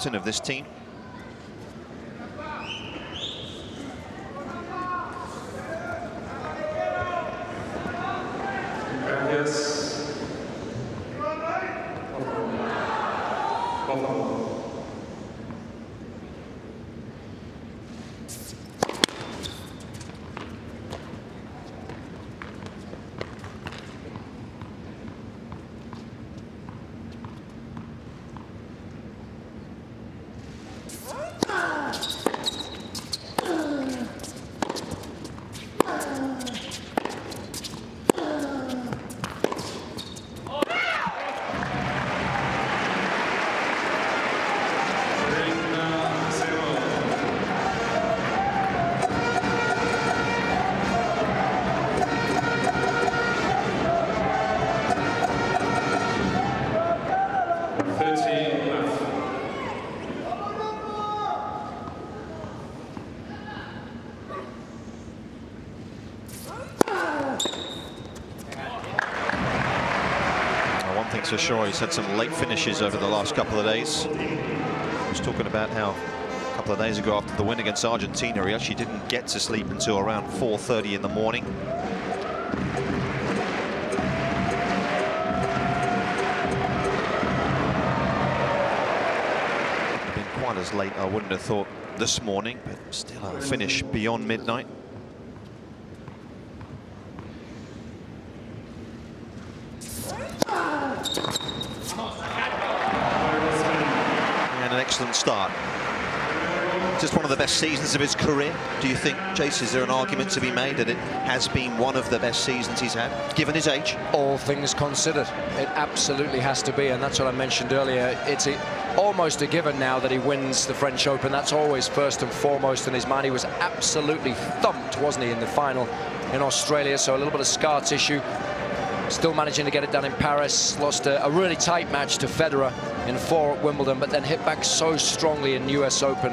captain of this team. Yes. For sure, he's had some late finishes over the last couple of days. I was talking about how a couple of days ago after the win against Argentina, he actually didn't get to sleep until around 4:30 in the morning. Wouldn't have been quite as late, I wouldn't have thought, this morning, but still a finish beyond midnight. Excellent start. Just one of the best seasons of his career. Do you think, Jace, is there an argument to be made that it has been one of the best seasons he's had, given his age? All things considered, it absolutely has to be, and that's what I mentioned earlier. It's almost a given now that he wins the French Open. That's always first and foremost in his mind. He was absolutely thumped, wasn't he, in the final in Australia, so a little bit of scar tissue. Still managing to get it done in Paris. Lost a really tight match to Federer in 4 at Wimbledon, but then hit back so strongly in US Open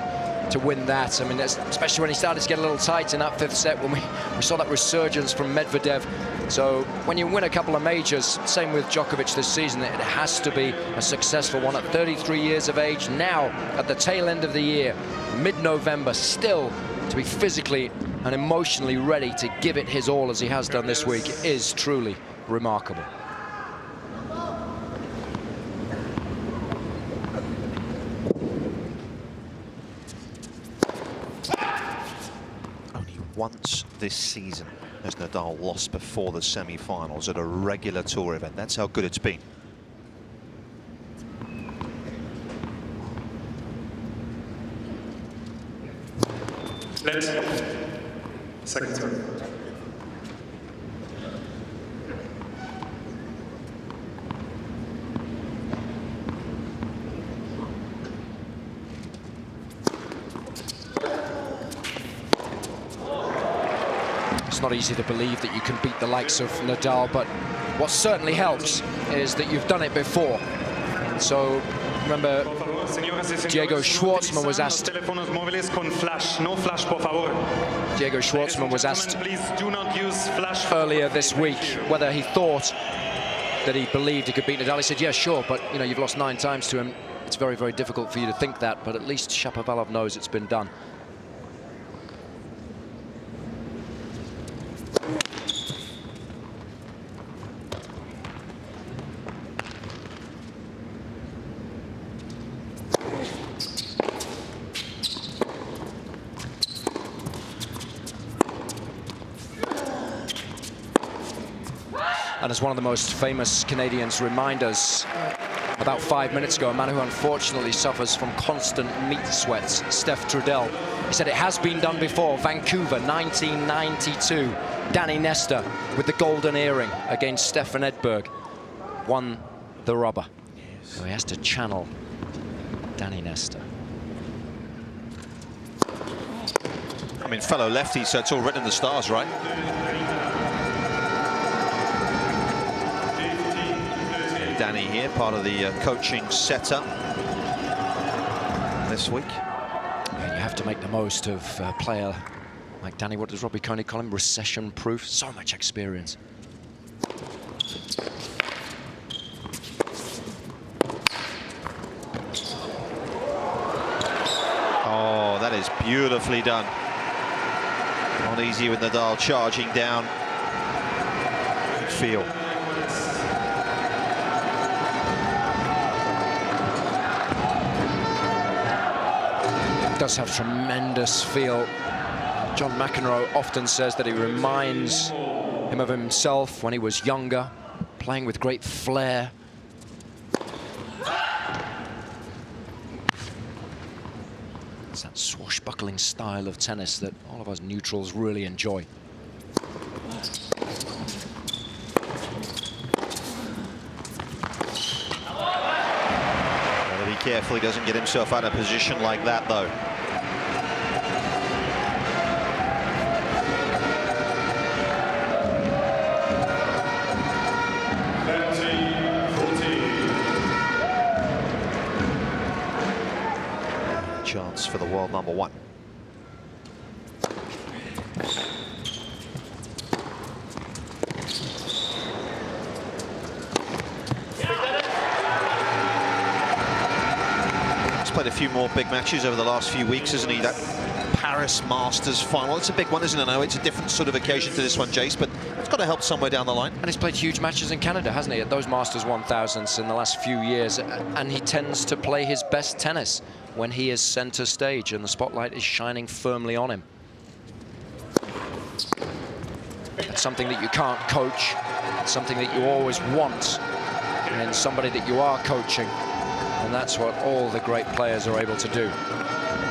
to win that. I mean, especially when he started to get a little tight in that 5th set, when we saw that resurgence from Medvedev. So when you win a couple of majors, same with Djokovic this season, it has to be a successful one at 33 years of age. Now, at the tail end of the year, mid-November, still to be physically and emotionally ready to give it his all as he has done this week is truly remarkable. Only once this season has Nadal lost before the semi-finals at a regular tour event. That's how good it's been. Let's second serve. It's not easy to believe that you can beat the likes of Nadal, but what certainly helps is that you've done it before. And so, remember, Diego Schwartzman was asked. Diego Schwartzman was asked earlier this week whether he thought that he believed he could beat Nadal. He said, yeah, sure, but you know, you've lost 9 times to him. It's very, very difficult for you to think that, but at least Shapovalov knows it's been done. And as one of the most famous Canadians remind us, about 5 minutes ago, a man who unfortunately suffers from constant meat sweats, Steph Trudell. He said it has been done before. Vancouver, 1992. Danny Nestor with the golden earring against Stefan Edberg. Won the rubber. So he has to channel Danny Nestor. I mean, fellow lefty, so it's all written in the stars, right? Danny here, part of the coaching setup this week. And you have to make the most of a player like Danny. What does Robbie Coney call him? Recession-proof. So much experience. Beautifully done. Not easy with Nadal charging down. Good feel. Does have tremendous feel. John McEnroe often says that he reminds him of himself when he was younger, playing with great flair. It's that swashbuckling style of tennis that all of us neutrals really enjoy. Gotta be careful he doesn't get himself out of position like that, though. Chance for the world number one. He's played a few more big matches over the last few weeks, hasn't he? That Paris Masters final, it's a big one, isn't it? I know it's a different sort of occasion to this one, Jace, but it's got to help somewhere down the line. And he's played huge matches in Canada, hasn't he, at those Masters 1000s in the last few years, and he tends to play his best tennis when he is center stage and the spotlight is shining firmly on him. It's something that you can't coach. It's something that you always want in somebody that you are coaching, and that's what all the great players are able to do.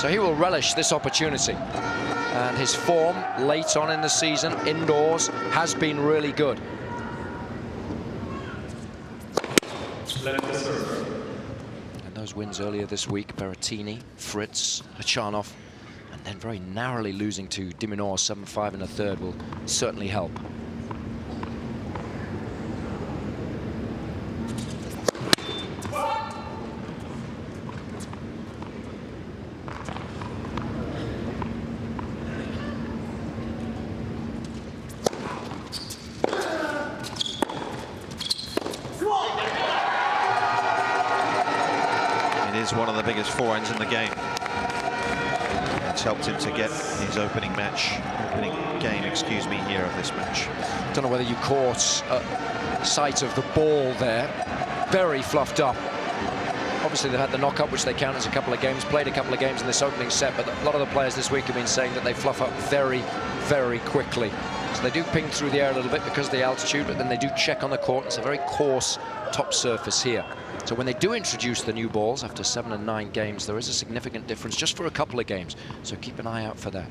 So he will relish this opportunity, and his form late on in the season indoors has been really good. And those wins earlier this week, Berrettini, Fritz, Khachanov, and then very narrowly losing to de Minaur 7-5 in the third will certainly help. One of the biggest forehands in the game. It's helped him to get his opening game, excuse me, here of this match. Don't know whether you caught sight of the ball there. Very fluffed up. Obviously they had the knock-up, which they count as a couple of games, played a couple of games in this opening set, but a lot of the players this week have been saying that they fluff up very, very quickly. So they do ping through the air a little bit because of the altitude, but then they do check on the court. It's a very coarse top surface here. So when they do introduce the new balls after 7 and 9 games, there is a significant difference just for a couple of games. So keep an eye out for that.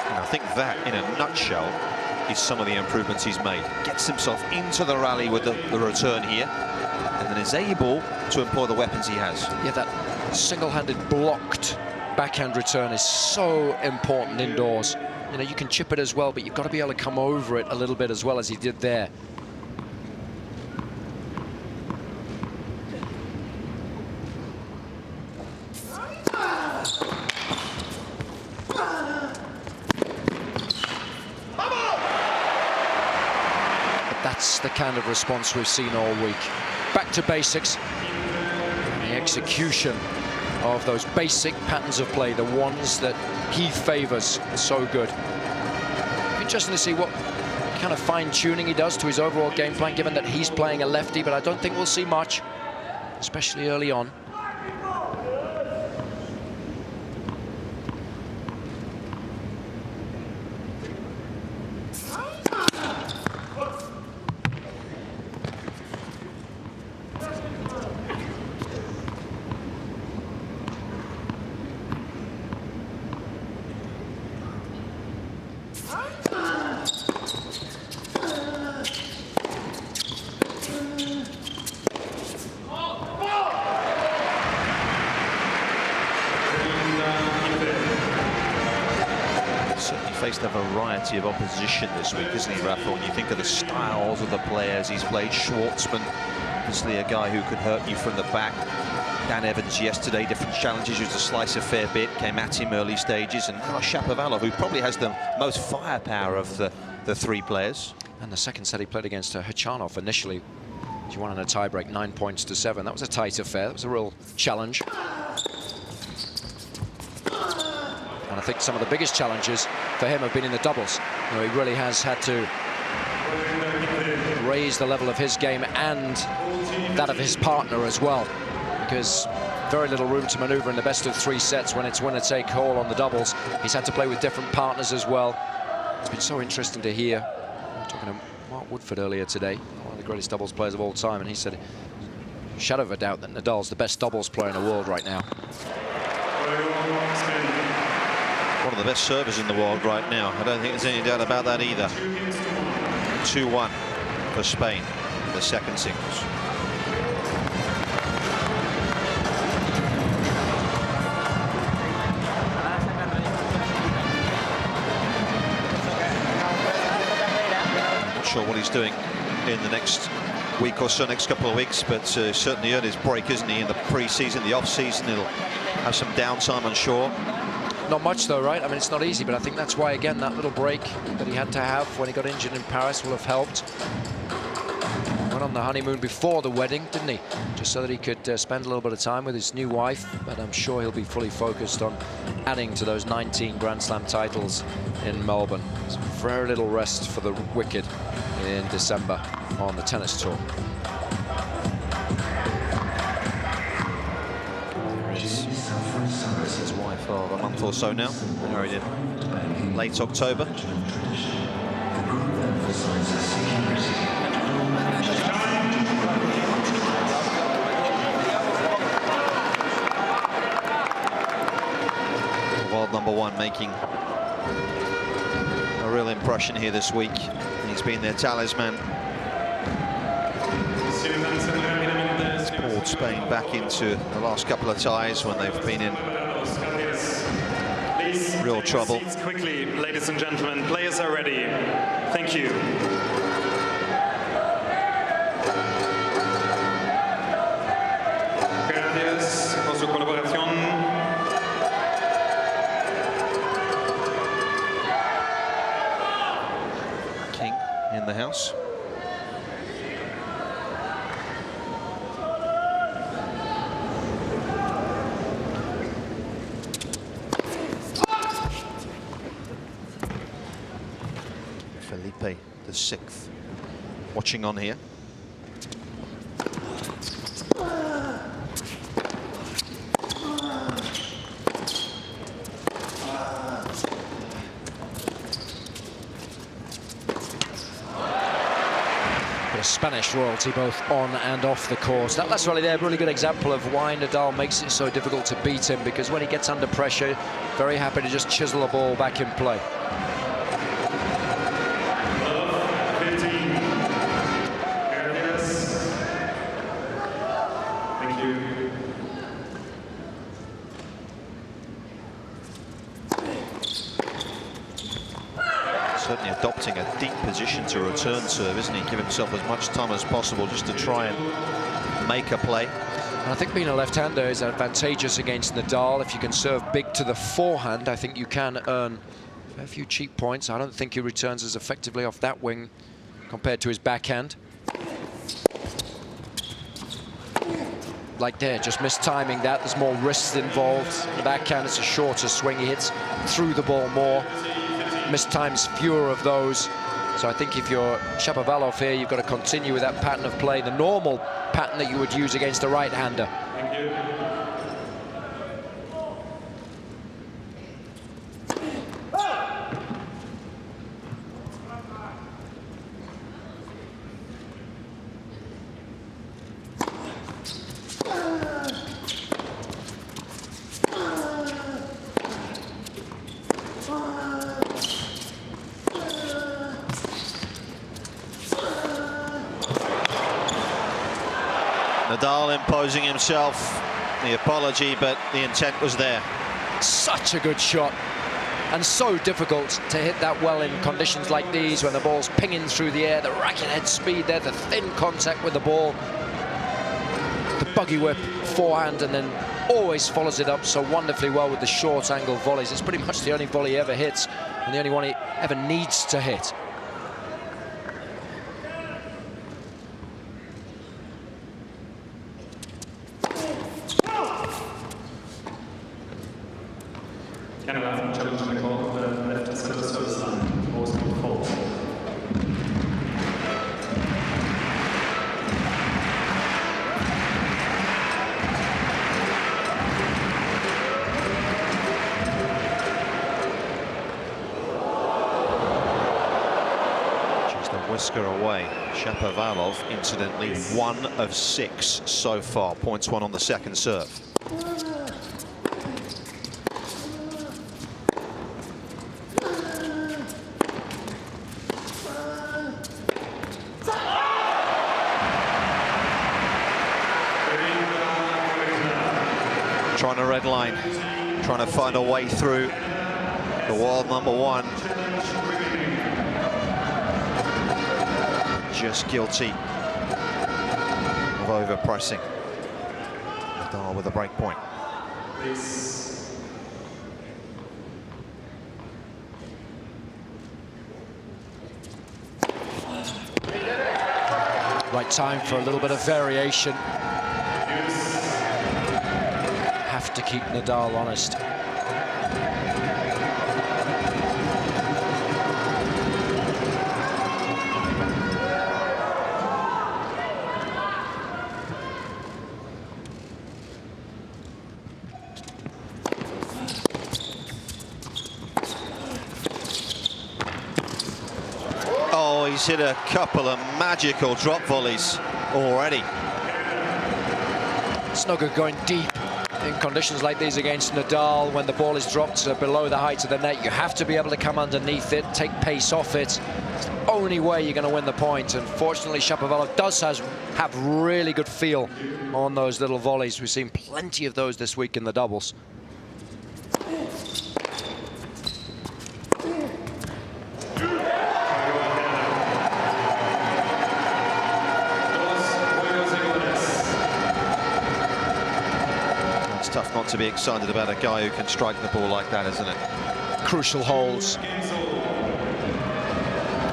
And I think that, in a nutshell, is some of the improvements he's made. Gets himself into the rally with the return here, and then is able to employ the weapons he has. Yeah, that single-handed blocked backhand return is so important indoors. You know, you can chip it as well, but you've got to be able to come over it a little bit as well as he did there. But that's the kind of response we've seen all week. Back to basics. The execution of those basic patterns of play, the ones that he favors, are so good. Interesting to see what kind of fine-tuning he does to his overall game plan, given that he's playing a lefty, but I don't think we'll see much, especially early on. Faced a variety of opposition this week, isn't he, Rafa? When you think of the styles of the players he's played, Schwartzman, obviously a guy who could hurt you from the back. Dan Evans yesterday, different challenges, used to slice a fair bit, came at him early stages, and Shapovalov, who probably has the most firepower of the three players. And the second set he played against Khachanov initially, She won in a tiebreak, 9 points to 7. That was a tight affair. That was a real challenge. And I think some of the biggest challenges for him have been in the doubles. You know, he really has had to raise the level of his game and that of his partner as well, because very little room to maneuver in the best of 3 sets when it's winner-take-all on the doubles. He's had to play with different partners as well. It's been so interesting to hear. I'm talking to Mark Woodford earlier today, one of the greatest doubles players of all time, and he said, shadow of a doubt that Nadal's the best doubles player in the world right now. One of the best servers in the world right now. I don't think there's any doubt about that either. 2-1 for Spain in the second singles. Not sure what he's doing in the next week or so, next couple of weeks, but certainly earned his break, isn't he, in the pre-season, the off-season. He'll have some downtime, I'm sure. Not much though, right? I mean, it's not easy, but I think that's why, again, that little break that he had to have when he got injured in Paris will have helped. Went on the honeymoon before the wedding, didn't he? Just so that he could spend a little bit of time with his new wife, but I'm sure he'll be fully focused on adding to those 19 Grand Slam titles in Melbourne. So very little rest for the wicked in December on the tennis tour. His wife of a month or so now, married in late October. World #1 making a real impression here this week. He's been their talisman. It's pulled Spain back into the last couple of ties when they've been in real trouble. Quickly, ladies and gentlemen, players are ready. Thank you. Gracias por su colaboración. King in the house. Felipe VI watching on here. Spanish royalty both on and off the course. That's really a really good example of why Nadal makes it so difficult to beat him, because when he gets under pressure, very happy to just chisel a ball back in play. Thank you. Certainly adopting a deep position to return serve, isn't he? Give himself as much time as possible just to try and make a play. And I think being a left-hander is advantageous against Nadal. If you can serve big to the forehand, I think you can earn a few cheap points. I don't think he returns as effectively off that wing compared to his backhand. Like there, just mistiming that. There's more wrists involved. The backhand, it's a shorter swing. He hits through the ball more. Mistimes fewer of those. So I think if you're Shapovalov here, you've got to continue with that pattern of play, the normal pattern that you would use against a right-hander. Thank you. Nadal imposing himself. The apology, but the intent was there. Such a good shot, and so difficult to hit that well in conditions like these when the ball's pinging through the air, the racket head speed there, the thin contact with the ball, the buggy whip forehand, and then always follows it up so wonderfully well with the short angle volleys. It's pretty much the only volley he ever hits and the only one he ever needs to hit. Canada from challenging the court on the left center service line. Most of the fault. Whisker away. Shapovalov, incidentally, 1 of 6 so far. Points 1 on the second serve. Trying to red line, trying to find a way through the world #1. Just guilty of over-pressing. Nadal with a break point. Right time for a little bit of variation. Have to keep Nadal honest. He's hit a couple of magical drop volleys already. It's no good going deep in conditions like these against Nadal when the ball is dropped below the height of the net. You have to be able to come underneath it, take pace off it. It's the only way you're going to win the point. And fortunately, Shapovalov does have really good feel on those little volleys. We've seen plenty of those this week in the doubles. Tough not to be excited about a guy who can strike the ball like that, isn't it? Crucial holes.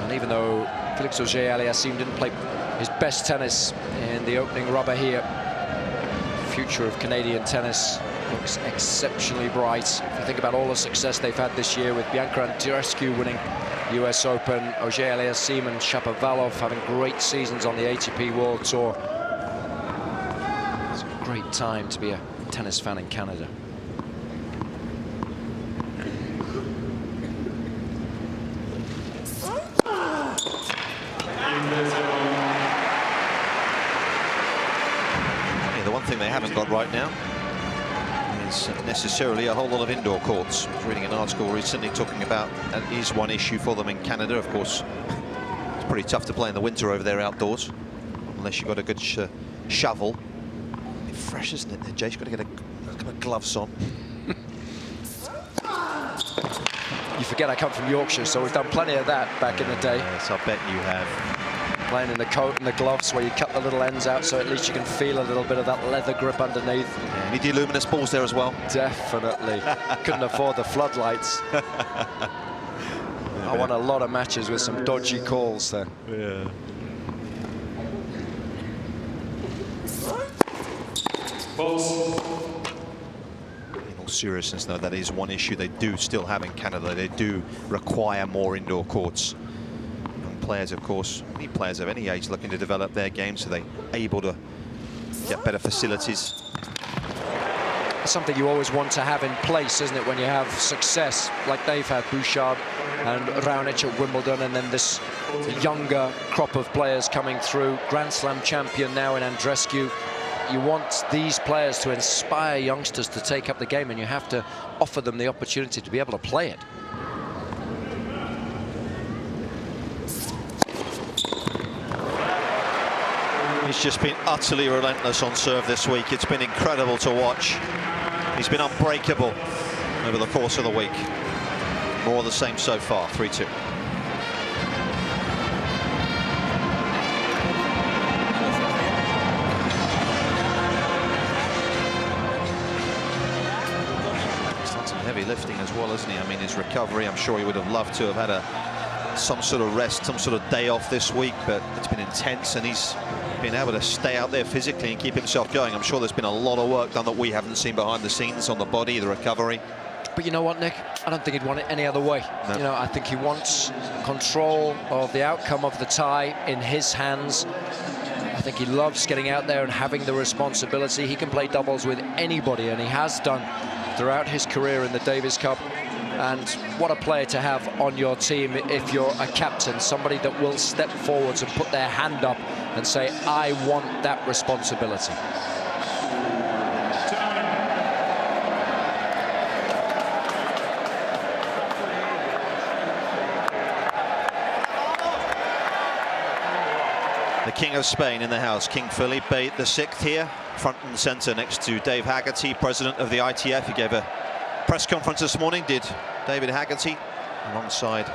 And even though Felix Auger-Aliassime didn't play his best tennis in the opening rubber here, the future of Canadian tennis looks exceptionally bright. If you think about all the success they've had this year with Bianca Andreescu winning US Open, Auger-Aliassime and Shapovalov having great seasons on the ATP World Tour. It's a great time to be a tennis fan in Canada. Yeah, the one thing they haven't got right now is necessarily a whole lot of indoor courts. I was reading an article recently talking about that is one issue for them in Canada. Of course, it's pretty tough to play in the winter over there outdoors, unless you've got a good shovel. Fresh, isn't it, Jay? You've got to get a couple of gloves on. You forget I come from Yorkshire, so we've done plenty of that back in the day. Yes, I bet you have. Playing in the coat and the gloves where you cut the little ends out, so at least you can feel a little bit of that leather grip underneath. Yeah, any luminous balls there as well? Definitely. Couldn't afford the floodlights. I won a lot of matches with some dodgy calls there. Yeah. In all seriousness, though, that is one issue they do still have in Canada. They do require more indoor courts. Young players, of course, any players of any age looking to develop their game, so they're able to get better facilities. It's something you always want to have in place, isn't it, when you have success like they've had, Bouchard and Raonic at Wimbledon, and then this younger crop of players coming through. Grand Slam champion now in Andreescu. You want these players to inspire youngsters to take up the game, and you have to offer them the opportunity to be able to play it. He's just been utterly relentless on serve this week. It's been incredible to watch. He's been unbreakable over the course of the week. More of the same so far, 3-2. Heavy lifting as well, isn't he? I mean, his recovery, I'm sure he would have loved to have had some sort of rest, some sort of day off this week, but it's been intense, and he's been able to stay out there physically and keep himself going. I'm sure there's been a lot of work done that we haven't seen behind the scenes on the body, the recovery. But you know what, Nick? I don't think he'd want it any other way. No. You know, I think he wants control of the outcome of the tie in his hands. I think he loves getting out there and having the responsibility. He can play doubles with anybody, and he has done throughout his career in the Davis Cup. And what a player to have on your team if you're a captain, somebody that will step forwards and put their hand up and say, I want that responsibility. The King of Spain in the house, King Felipe VI here, front and centre next to Dave Haggerty, president of the ITF. He gave a press conference this morning, did David Haggerty, alongside the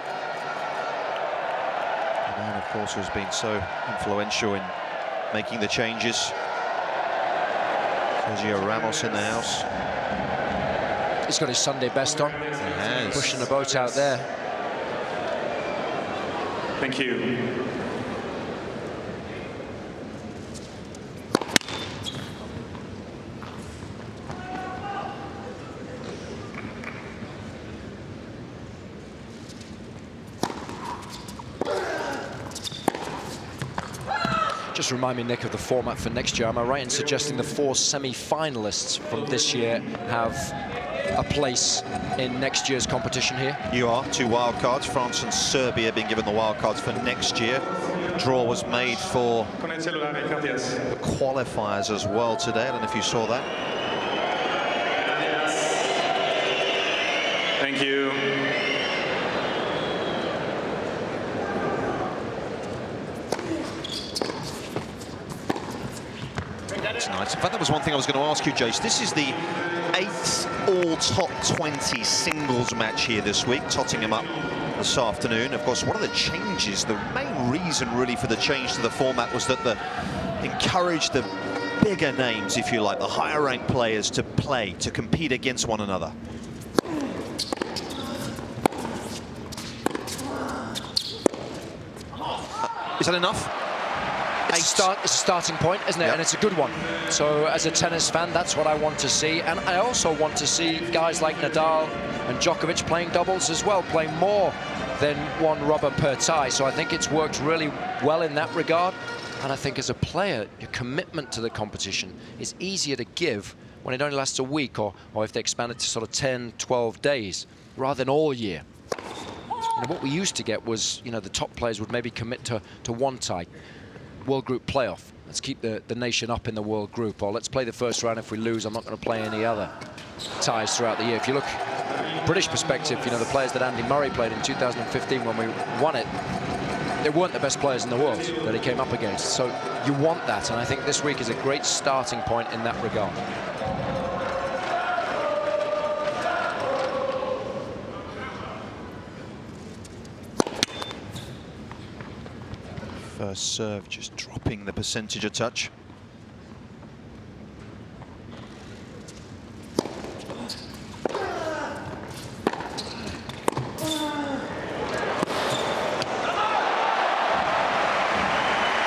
man, of course, who's been so influential in making the changes. Sergio Ramos in the house. He's got his Sunday best on. He has. Pushing the boat out there. Thank you. Just remind me, Nick, of the format for next year. Am I right in suggesting the 4 semi-finalists from this year have a place in next year's competition here? You are. 2 wild cards. France and Serbia being given the wild cards for next year. Draw was made for the qualifiers as well today. I don't know if you saw that. Thank you. Tonight. In fact, that was one thing I was going to ask you, Jace. This is the 8th all-top 20 singles match here this week, totting them up this afternoon. Of course, one of the changes, the main reason really for the change to the format was that the encouraged the bigger names, if you like, the higher-ranked players to play, to compete against one another. Is that enough? It's a starting point, isn't it? Yep. And it's a good one. So as a tennis fan, that's what I want to see. And I also want to see guys like Nadal and Djokovic playing doubles as well, playing more than 1 rubber per tie. So I think it's worked really well in that regard. And I think as a player, your commitment to the competition is easier to give when it only lasts a week, or if they expand it to sort of 10, 12 days, rather than all year. You know, what we used to get was, you know, the top players would maybe commit to 1 tie. World Group playoff. Let's keep the nation up in the World Group, or let's play the first round. If we lose, I'm not going to play any other ties throughout the year. If you look British perspective, you know, the players that Andy Murray played in 2015 when we won it, they weren't the best players in the world that he came up against. So you want that, and I think this week is a great starting point in that regard. First serve, just dropping the percentage a touch.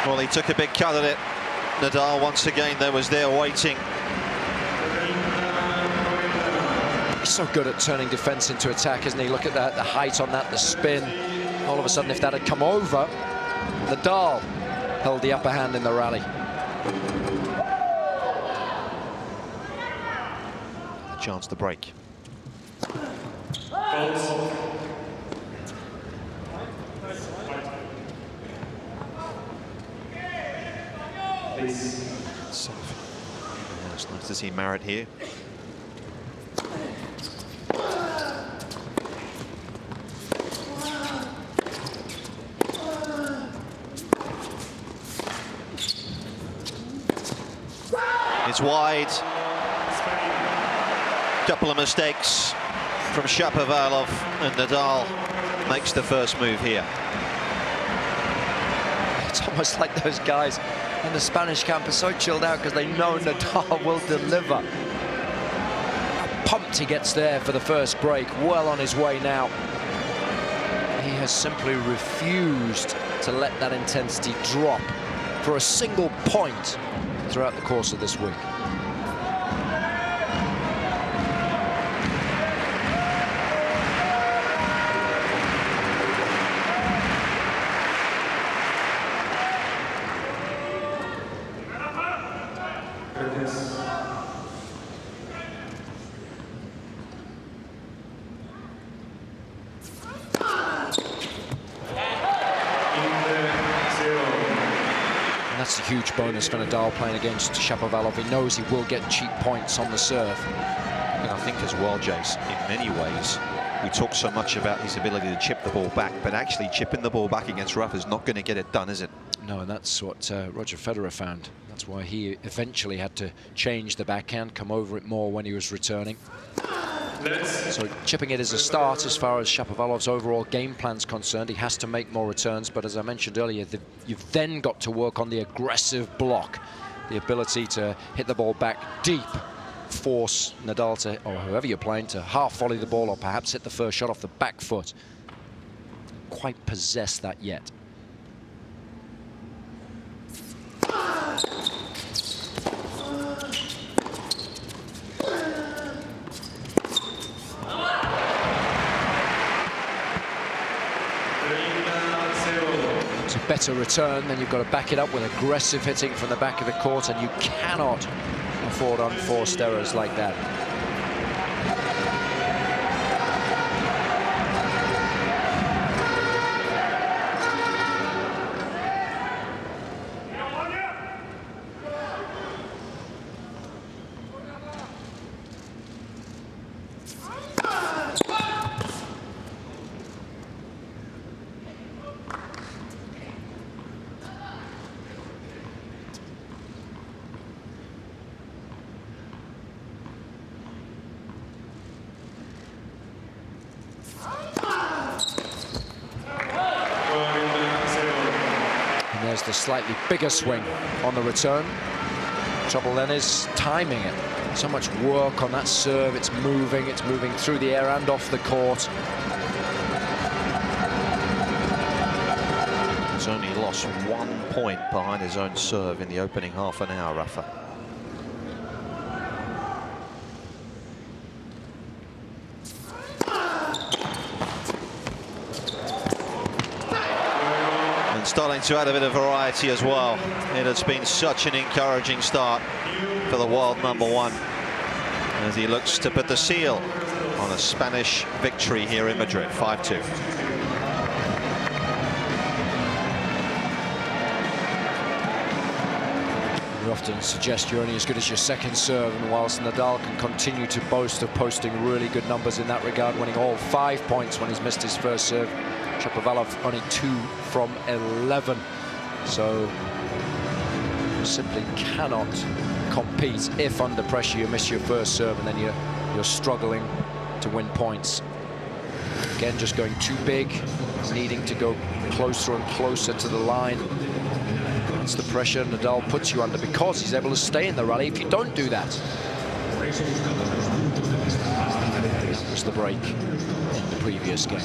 Well, he took a big cut at it. Nadal once again there waiting. He's so good at turning defense into attack, isn't he? Look at that, the height on that, the spin. All of a sudden, if that had come over, Nadal held the upper hand in the rally. A chance to break. So, yeah, it's nice to see Marit here. It's wide. Couple of mistakes from Shapovalov, and Nadal makes the first move here. It's almost like those guys in the Spanish camp are so chilled out because they know Nadal will deliver. How pumped he gets there for the first break, well on his way now. He has simply refused to let that intensity drop for a single point throughout the course of this week. And that's a huge bonus for Nadal playing against Shapovalov. He knows he will get cheap points on the serve. And I think as well, Jace, in many ways, we talk so much about his ability to chip the ball back, but actually chipping the ball back against Rafa is not going to get it done, is it? No, and that's what Roger Federer found. That's why he eventually had to change the backhand, come over it more when he was returning. So chipping it is a start as far as Shapovalov's overall game plan's concerned. He has to make more returns, but as I mentioned earlier, you've then got to work on the aggressive block, the ability to hit the ball back deep, force Nadal to, or whoever you're playing, to half volley the ball or perhaps hit the first shot off the back foot. Quite possess that yet. It's a better return, then you've got to back it up with aggressive hitting from the back of the court, and you cannot afford unforced errors like that. There's the slightly bigger swing on the return. Trouble then is timing it. So much work on that serve. It's moving through the air and off the court. He's only lost 1 point behind his own serve in the opening half an hour, Rafa. Starting to add a bit of variety as well. It has been such an encouraging start for the world #1 as he looks to put the seal on a Spanish victory here in Madrid, 5-2. We often suggest you're only as good as your second serve, and whilst Nadal can continue to boast of posting really good numbers in that regard, winning all 5 points when he's missed his first serve, Shapovalov only 2 from 11. So you simply cannot compete if under pressure you miss your first serve and then you're struggling to win points. Again, just going too big, needing to go closer and closer to the line. That's the pressure Nadal puts you under because he's able to stay in the rally. If you don't do that, that was the break in the previous game.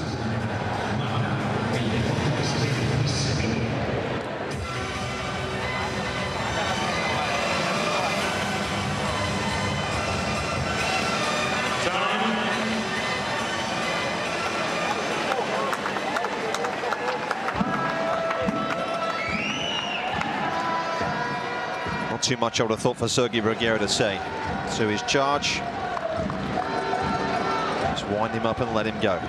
Too much, I would have thought, for Sergei Bruguera to say. So his charge, just wind him up and let him go.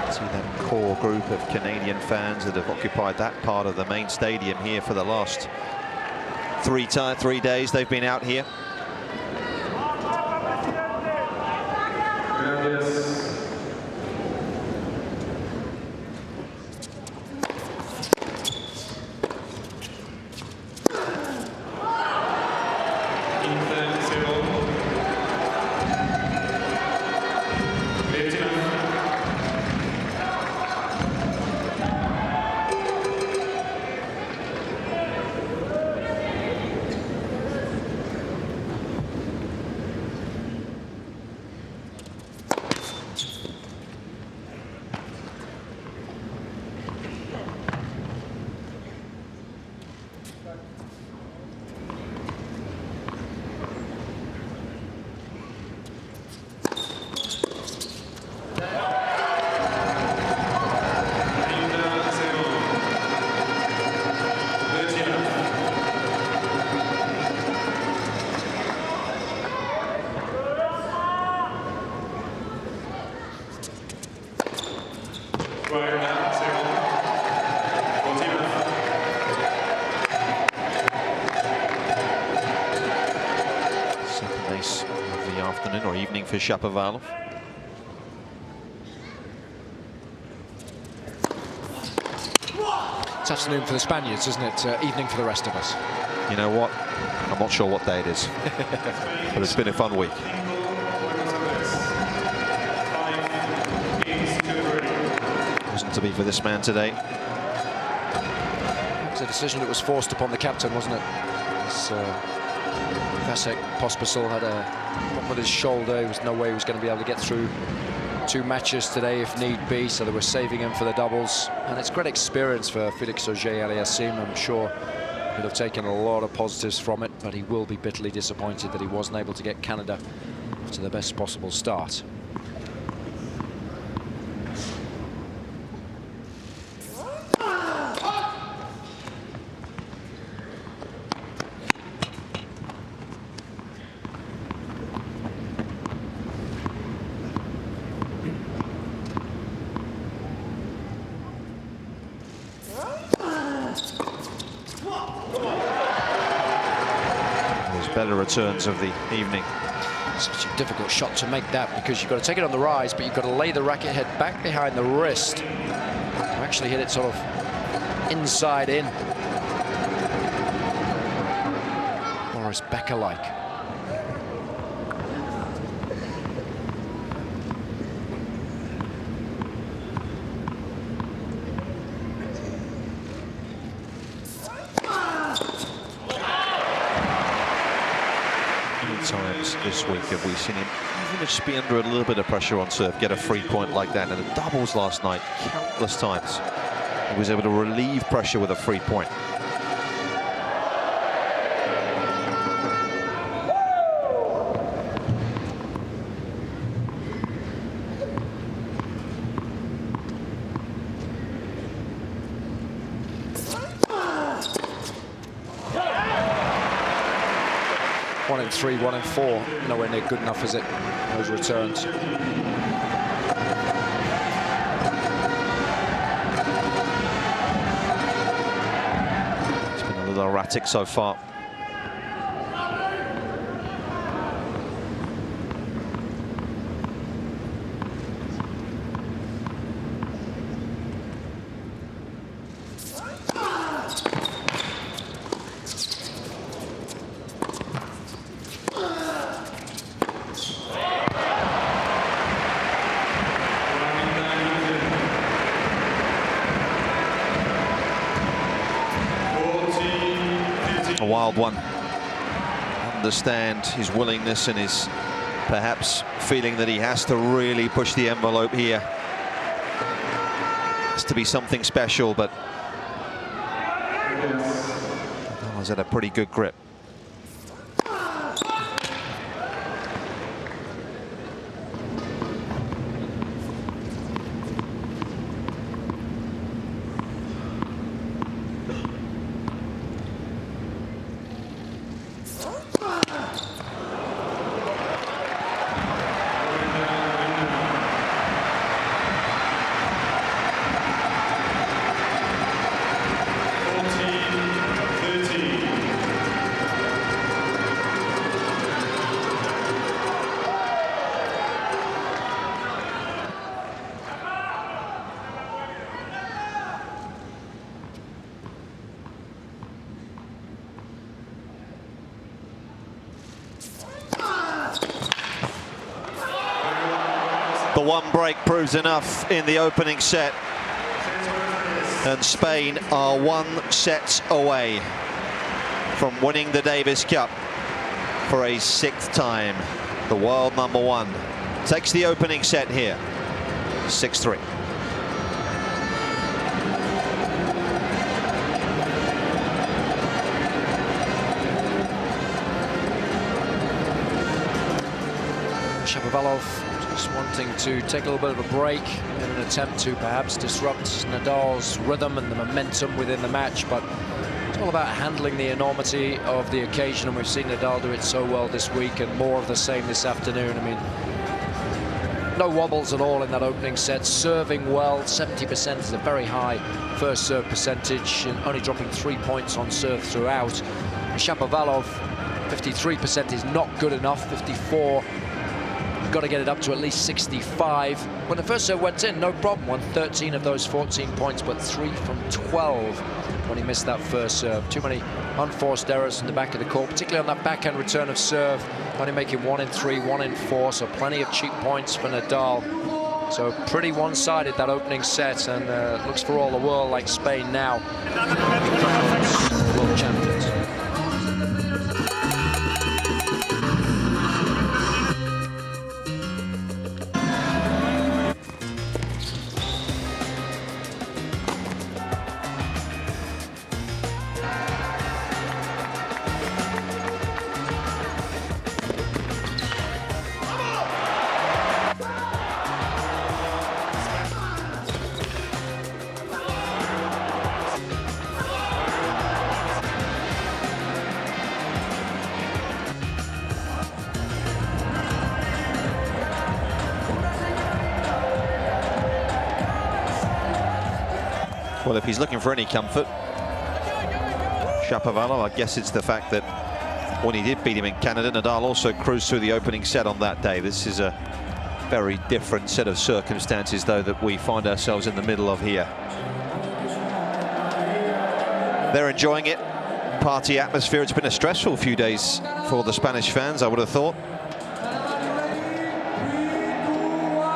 See that core group of Canadian fans that have occupied that part of the main stadium here for the last 3 days they've been out here. afternoon or evening for Shapovalov. It's afternoon for the Spaniards, isn't it? Evening for the rest of us. You know what? I'm not sure what day it is, but it's been a fun week. Wasn't to be for this man today. It was a decision that was forced upon the captain, wasn't it? Vasek Pospisil had a problem with his shoulder. There was no way he was going to be able to get through 2 matches today if need be, so they were saving him for the doubles. And it's great experience for Felix Auger-Aliassime. I'm sure he'll have taken a lot of positives from it, but he will be bitterly disappointed that he wasn't able to get Canada to the best possible start. Better returns of the evening. Such a difficult shot to make that, because you've got to take it on the rise, but you've got to lay the racket head back behind the wrist to actually hit it sort of inside in. Boris Becker-like. Times this week have we seen him even just be under a little bit of pressure on serve, get a free point like that. And the doubles last night, countless times he was able to relieve pressure with a free point. One in 3, 1 in 4, nowhere near good enough, is it? Those returns. It's been a little erratic so far. A wild one. Understand his willingness and his perhaps feeling that he has to really push the envelope here. Has to be something special, but Nadal's had a pretty good grip. The one break proves enough in the opening set, and Spain are 1 set away from winning the Davis Cup for a 6th time. The world #1 takes the opening set here, 6-3. Shapovalov just wanting to take a little bit of a break in an attempt to perhaps disrupt Nadal's rhythm and the momentum within the match, but it's all about handling the enormity of the occasion, and we've seen Nadal do it so well this week, and more of the same this afternoon. I mean, no wobbles at all in that opening set, serving well. 70% is a very high first serve percentage, and only dropping 3 points on serve throughout. Shapovalov, 53% is not good enough. 54 got to get it up to at least 65. When the first serve went in, no problem. Won 13 of those 14 points, but 3 from 12 when he missed that first serve. Too many unforced errors in the back of the court, particularly on that backhand return of serve. Only making 1 in 3, 1 in 4, so plenty of cheap points for Nadal. So pretty one-sided, that opening set, and looks for all the world like Spain now. World champions. Well, if he's looking for any comfort, Shapovalov, I guess it's the fact that when he did beat him in Canada, Nadal also cruised through the opening set on that day. This is a very different set of circumstances, though, that we find ourselves in the middle of here. They're enjoying it. Party atmosphere. It's been a stressful few days for the Spanish fans, I would have thought.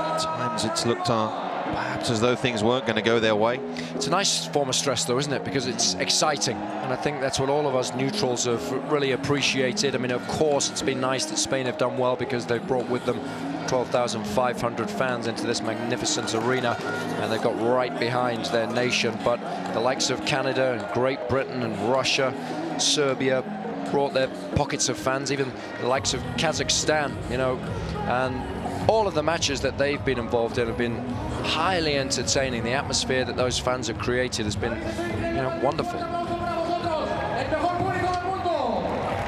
At times it's looked perhaps as though things weren't going to go their way. It's a nice form of stress, though, isn't it? Because it's exciting, and I think that's what all of us neutrals have really appreciated. I mean, of course, it's been nice that Spain have done well because they've brought with them 12,500 fans into this magnificent arena, and they've got right behind their nation. But the likes of Canada and Great Britain and Russia, Serbia brought their pockets of fans, even the likes of Kazakhstan, you know, and all of the matches that they've been involved in have been highly entertaining. The atmosphere that those fans have created has been, you know, wonderful.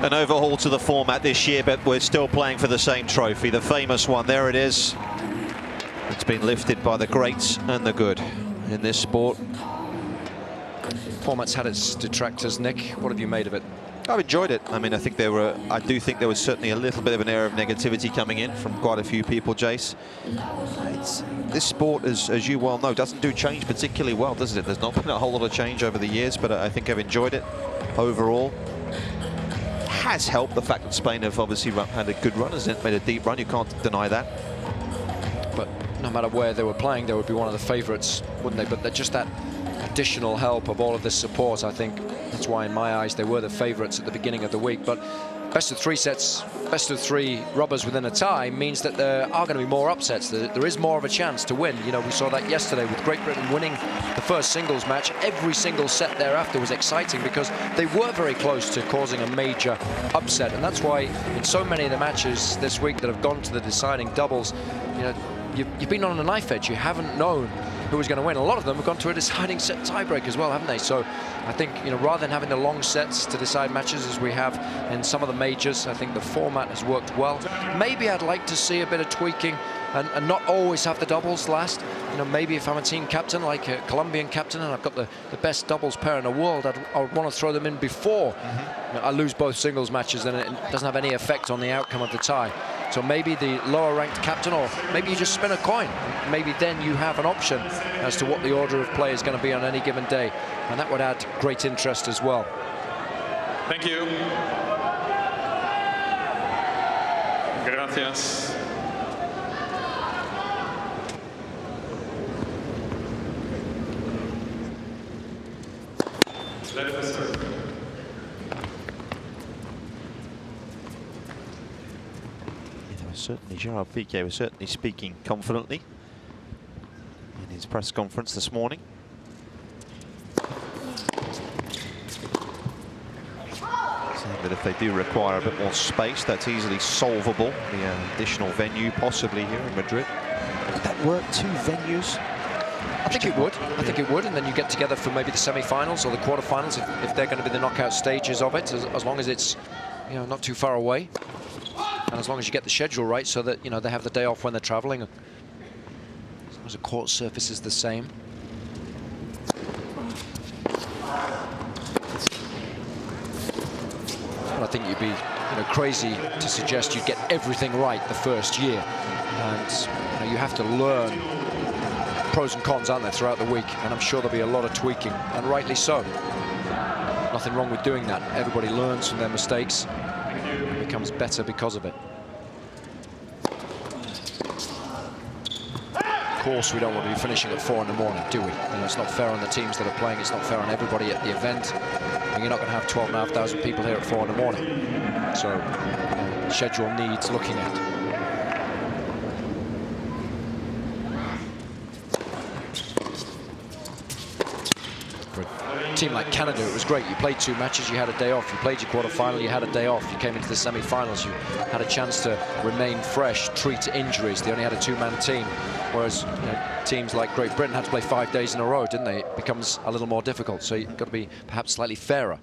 An overhaul to the format this year, but we're still playing for the same trophy, the famous one. There it is. It's been lifted by the greats and the good in this sport. Format's had its detractors, Nick. What have you made of it? I've enjoyed it. I mean, I do think there was certainly a little bit of an air of negativity coming in from quite a few people, Jace. This sport, as you well know, doesn't do change particularly well, does it? There's not been a whole lot of change over the years, but I think I've enjoyed it overall. It has helped the fact that Spain have obviously had a good run, hasn't it? Made a deep run, you can't deny that. But no matter where they were playing, they would be one of the favourites, wouldn't they? But just that additional help of all of this support, I think that's why in my eyes they were the favourites at the beginning of the week. But best of 3 sets, best of 3 rubbers within a tie means that there are going to be more upsets. There is more of a chance to win. You know, we saw that yesterday with Great Britain winning the first singles match. Every single set thereafter was exciting because they were very close to causing a major upset, and that's why in so many of the matches this week that have gone to the deciding doubles, you know, you've been on a knife edge. You haven't known who was going to win. A lot of them have gone to a deciding set tiebreak as well, haven't they? So I think, you know, rather than having the long sets to decide matches as we have in some of the majors, I think the format has worked well. Maybe I'd like to see a bit of tweaking and not always have the doubles last. You know, maybe if I'm a team captain, like a Colombian captain, and I've got the best doubles pair in the world, I would want to throw them in before you know, I lose both singles matches, and it doesn't have any effect on the outcome of the tie. So maybe the lower ranked captain, or maybe you just spin a coin. Maybe then you have an option as to what the order of play is going to be on any given day. And that would add great interest as well. Thank you. Gracias. Certainly, Gerard Piqué was certainly speaking confidently in his press conference this morning. Saying that if they do require a bit more space, that's easily solvable. The additional venue, possibly here in Madrid. Would that work, 2 venues? I think it would. I think it would, and then you get together for maybe the semi-finals or the quarter-finals if they're going to be the knockout stages of it, as long as it's, you know, not too far away. And as long as you get the schedule right, so that, you know, they have the day off when they're traveling, as long as the court surface is the same. But I think you'd be crazy to suggest you'd get everything right the first year. And you have to learn pros and cons, aren't there, throughout the week, and I'm sure there'll be a lot of tweaking, and rightly so. Nothing wrong with doing that. Everybody learns from their mistakes and becomes better because of it. Of course, we don't want to be finishing at 4 in the morning, do we? It's not fair on the teams that are playing. It's not fair on everybody at the event. And you're not going to have 12,500 people here at 4 in the morning. So, schedule needs looking at. Team like Canada, it was great. You played 2 matches, you had a day off. You played your quarter-final, you had a day off. You came into the semi-finals, you had a chance to remain fresh, treat injuries. They only had a 2-man team, whereas teams like Great Britain had to play 5 days in a row, didn't they? It becomes a little more difficult, so you've got to be perhaps slightly fairer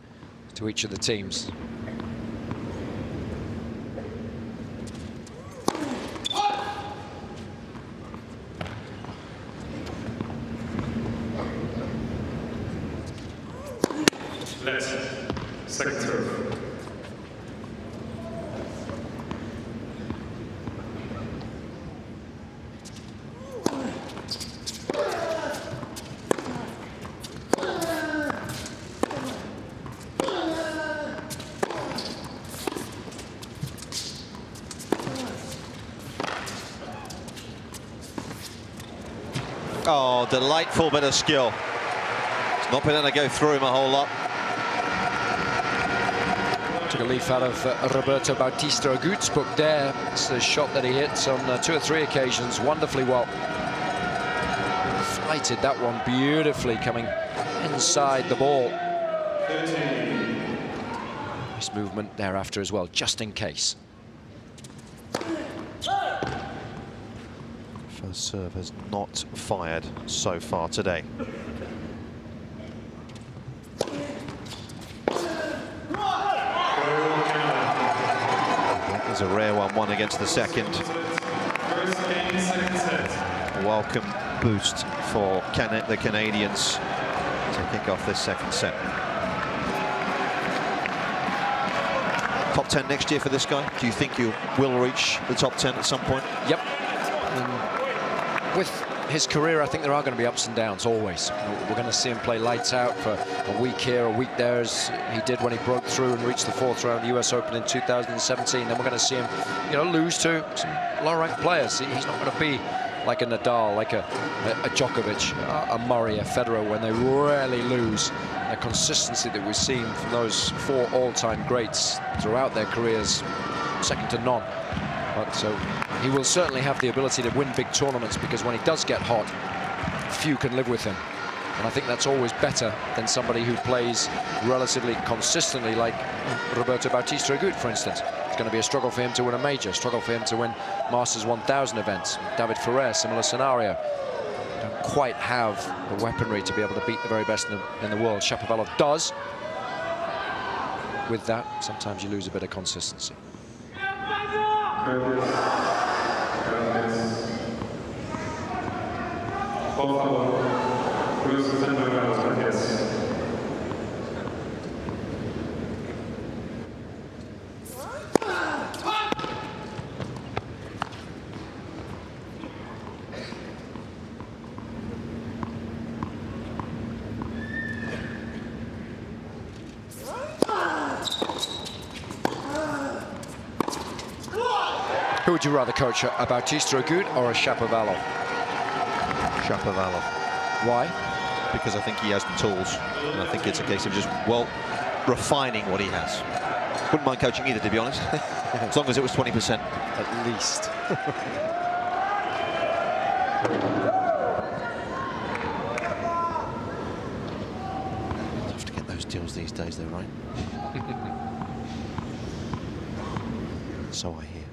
to each of the teams. Second serve. Oh, delightful bit of skill. It's not been able to go through him a whole lot. Took a leaf out of Roberto Bautista Agut's book there. It's a shot that he hits on 2 or 3 occasions wonderfully well. Flighted that one beautifully, coming inside the ball. Nice movement thereafter as well, just in case. First serve has not fired so far today. A rare one against the second. A welcome boost for the Canadians to kick off this second set. Top 10 next year for this guy? Do you think you will reach the top 10 at some point? Yep. With his career, I think there are going to be ups and downs, always. We're going to see him play lights out for a week here, a week there, as he did when he broke through and reached the 4th round of the US Open in 2017. Then we're going to see him, lose to some low-ranked players. He's not going to be like a Nadal, like a Djokovic, a Murray, a Federer, when they rarely lose. The consistency that we've seen from those 4 all-time greats throughout their careers, second to none. But so he will certainly have the ability to win big tournaments, because when he does get hot, few can live with him. And I think that's always better than somebody who plays relatively consistently, like Roberto Bautista Agut, for instance. It's going to be a struggle for him to win a major, struggle for him to win Masters 1000 events. David Ferrer, similar scenario. Don't quite have the weaponry to be able to beat the very best in the world. Shapovalov does. With that, sometimes you lose a bit of consistency. Who would you rather coach, a Bautista Agut or a Shapovalov? Shapovalov. Why? Because I think he has the tools, and I think it's a case of just, refining what he has. Wouldn't mind coaching either, to be honest, as long as it was 20%. At least. Tough to get those deals these days, though, right? So I hear.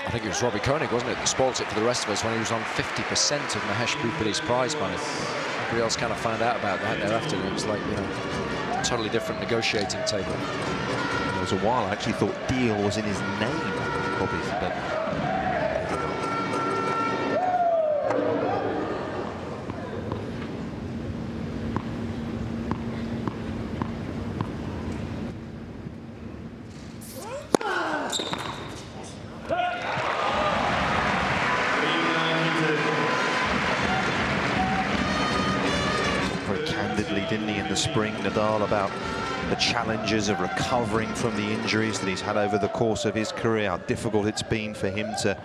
I think it was Robbie Koenig, wasn't it, that spoilt it for the rest of us when he was on 50% of Mahesh Bhuparish's prize money. Everybody else kind of found out about that thereafter. It was like, totally different negotiating table. There was a while I actually thought deal was in his name, probably, but didn't he, in the spring, Nadal, about the challenges of recovering from the injuries that he's had over the course of his career, how difficult it's been for him to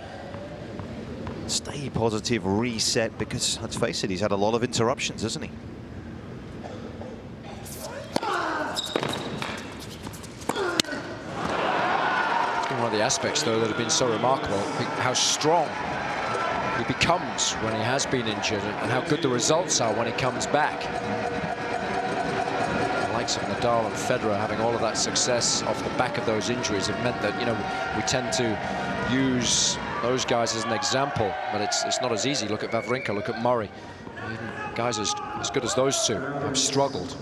stay positive, reset, because let's face it, he's had a lot of interruptions, hasn't he? One of the aspects, though, that have been so remarkable, how strong he becomes when he has been injured, and how good the results are when he comes back. Of Nadal and Federer having all of that success off the back of those injuries have meant that, you know, we tend to use those guys as an example, but it's not as easy. Look at Wawrinka, look at Murray. Even guys as good as those two have struggled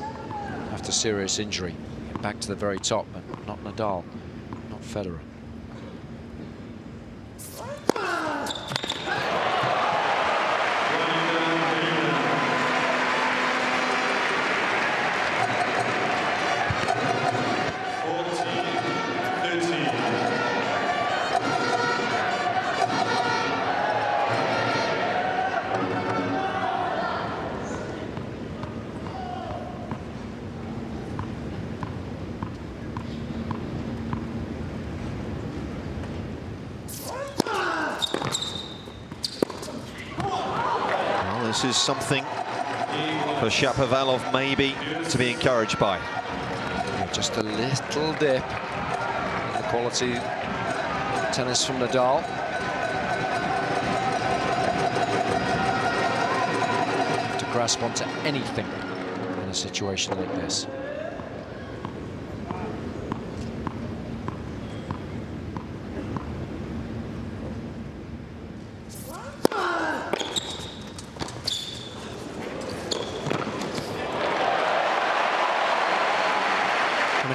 after serious injury. Back to the very top, but not Nadal, not Federer. This is something for Shapovalov maybe to be encouraged by. Just a little dip in the quality of tennis from Nadal. To grasp onto anything in a situation like this.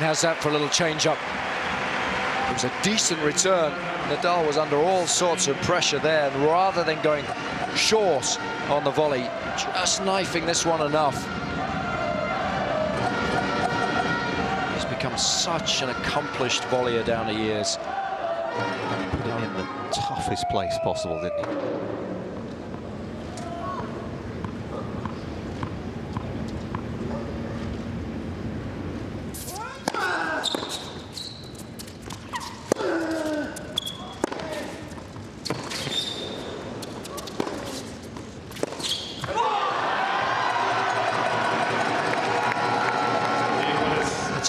How's that for a little change-up? It was a decent return. Nadal was under all sorts of pressure there, and rather than going short on the volley, just knifing this one enough. He's become such an accomplished volleyer down the years. Put him in the toughest place possible, didn't he?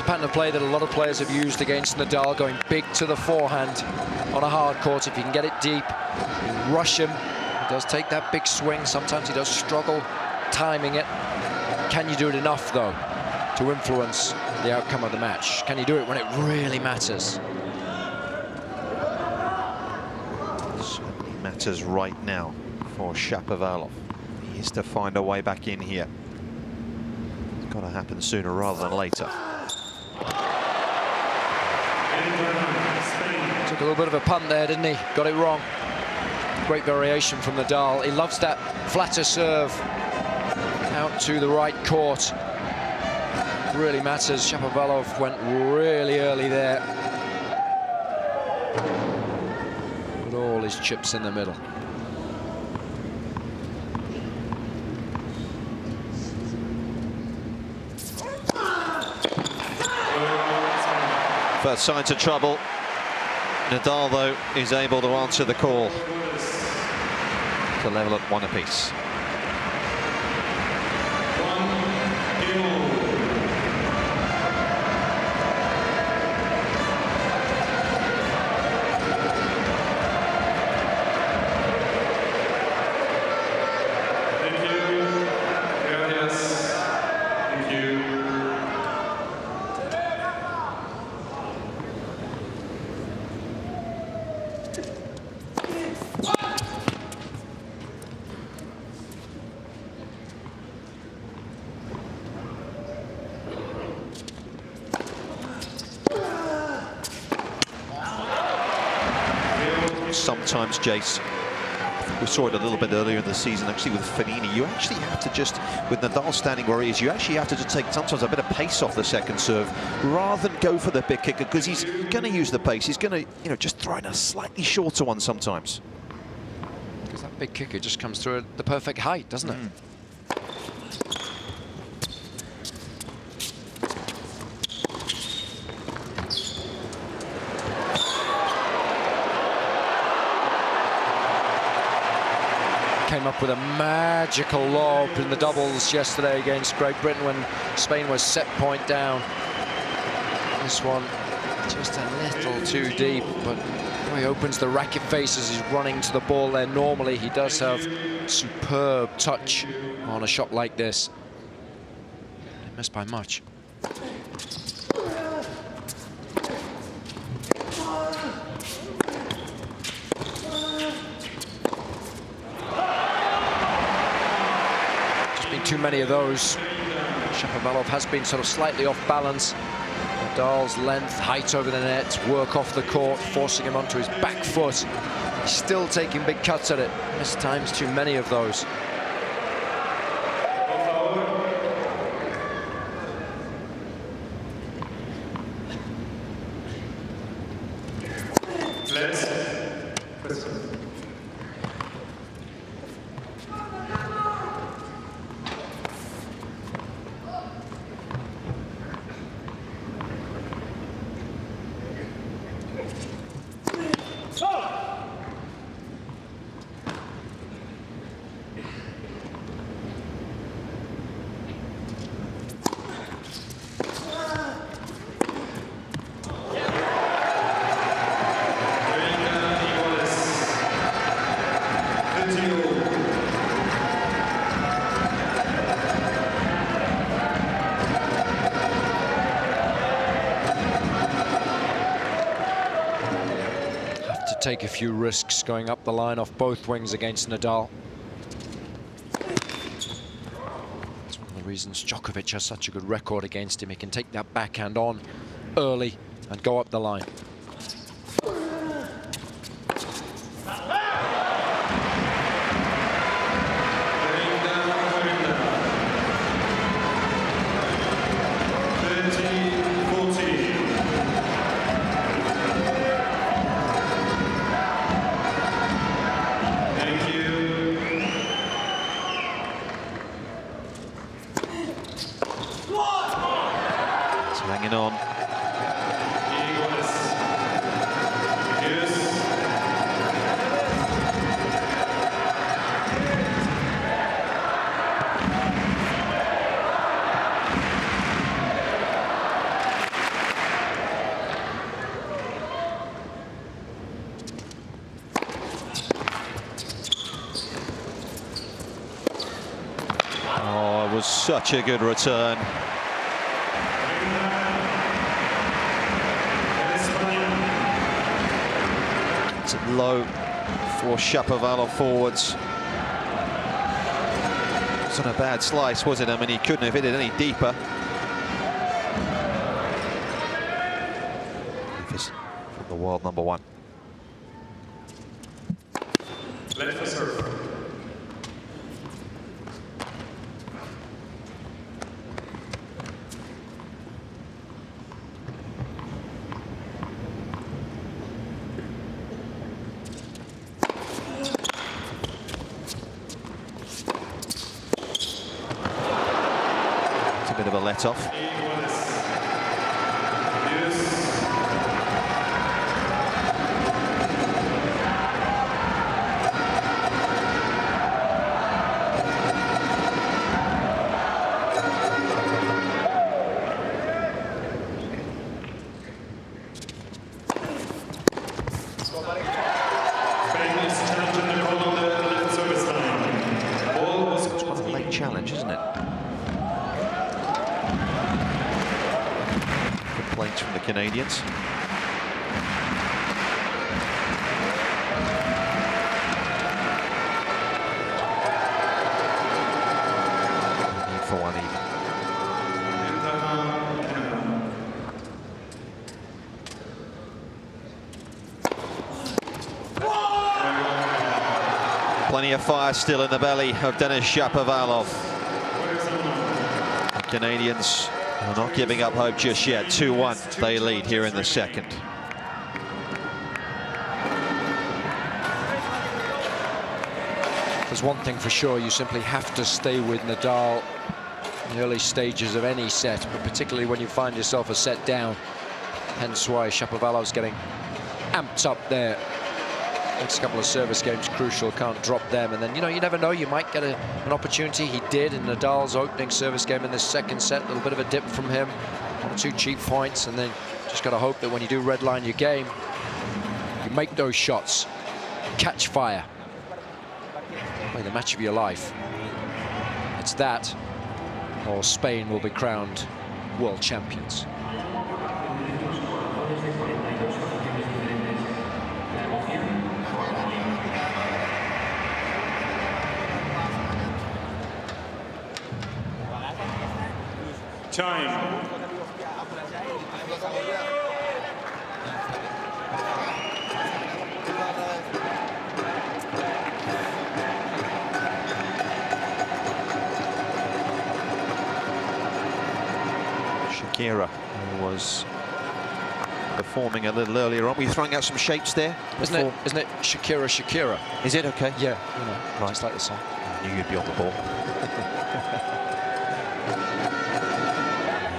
Pattern of play that a lot of players have used against Nadal, going big to the forehand on a hard court. If you can get it deep, you rush him. He does take that big swing. Sometimes he does struggle timing it. Can you do it enough, though, to influence the outcome of the match? Can you do it when it really matters? It certainly matters right now for Shapovalov. He has to find a way back in here. It's got to happen sooner rather than later. Took a little bit of a punt there, didn't he? Got it wrong. Great variation from Nadal. He loves that flatter serve out to the right court. Really matters. Shapovalov went really early there. Put all his chips in the middle. First signs of trouble. Nadal, though, is able to answer the call to level at one apiece. sometimes, Jace, we saw it a little bit earlier in the season, actually, with Fanini. You actually have to just, with Nadal standing where he is, you actually have to just take sometimes a bit of pace off the second serve rather than go for the big kicker, because he's going to use the pace. He's going to, you know, just throw in a slightly shorter one sometimes. Because that big kicker just comes through at the perfect height, doesn't it? Came up with a magical lob in the doubles yesterday against Great Britain when Spain was set point down. This one just a little too deep, but he opens the racket face as he's running to the ball there. Normally he does have superb touch on a shot like this. He missed by much. Too many of those. Shapovalov has been sort of slightly off balance. Nadal's length, height over the net, work off the court, forcing him onto his back foot. He's still taking big cuts at it. This time's too many of those. Take a few risks going up the line off both wings against Nadal. That's one of the reasons Djokovic has such a good record against him. He can take that backhand on early and go up the line. Hanging on. Oh, it was such a good return. Low for Shapovalov forwards. It's not a bad slice, was it? I mean, he couldn't have hit it any deeper. From the world number one. Left for serve. A bit of a let-off. It's quite a late challenge, isn't it? Complaints from the Canadians. Need for one even. Plenty of fire still in the belly of Denis Shapovalov. Canadians are not giving up hope just yet. 2-1, they lead here in the second. There's one thing for sure, you simply have to stay with Nadal in the early stages of any set, but particularly when you find yourself a set down. Hence why Shapovalov's getting amped up there. Next couple of service games crucial, can't drop them, and then, you know, you never know, you might get an opportunity. He did in Nadal's opening service game in the second set. A little bit of a dip from him, 1 or 2 cheap points, and then just got to hope that when you do redline your game, you make those shots, catch fire. Play the match of your life. It's that, or Spain will be crowned world champions. Time. Shakira, who was performing a little earlier on. Were you throwing out some shapes there? Isn't it Shakira, Shakira? Is it okay? Yeah, you know, right. Just like the song. I knew you'd be on the ball.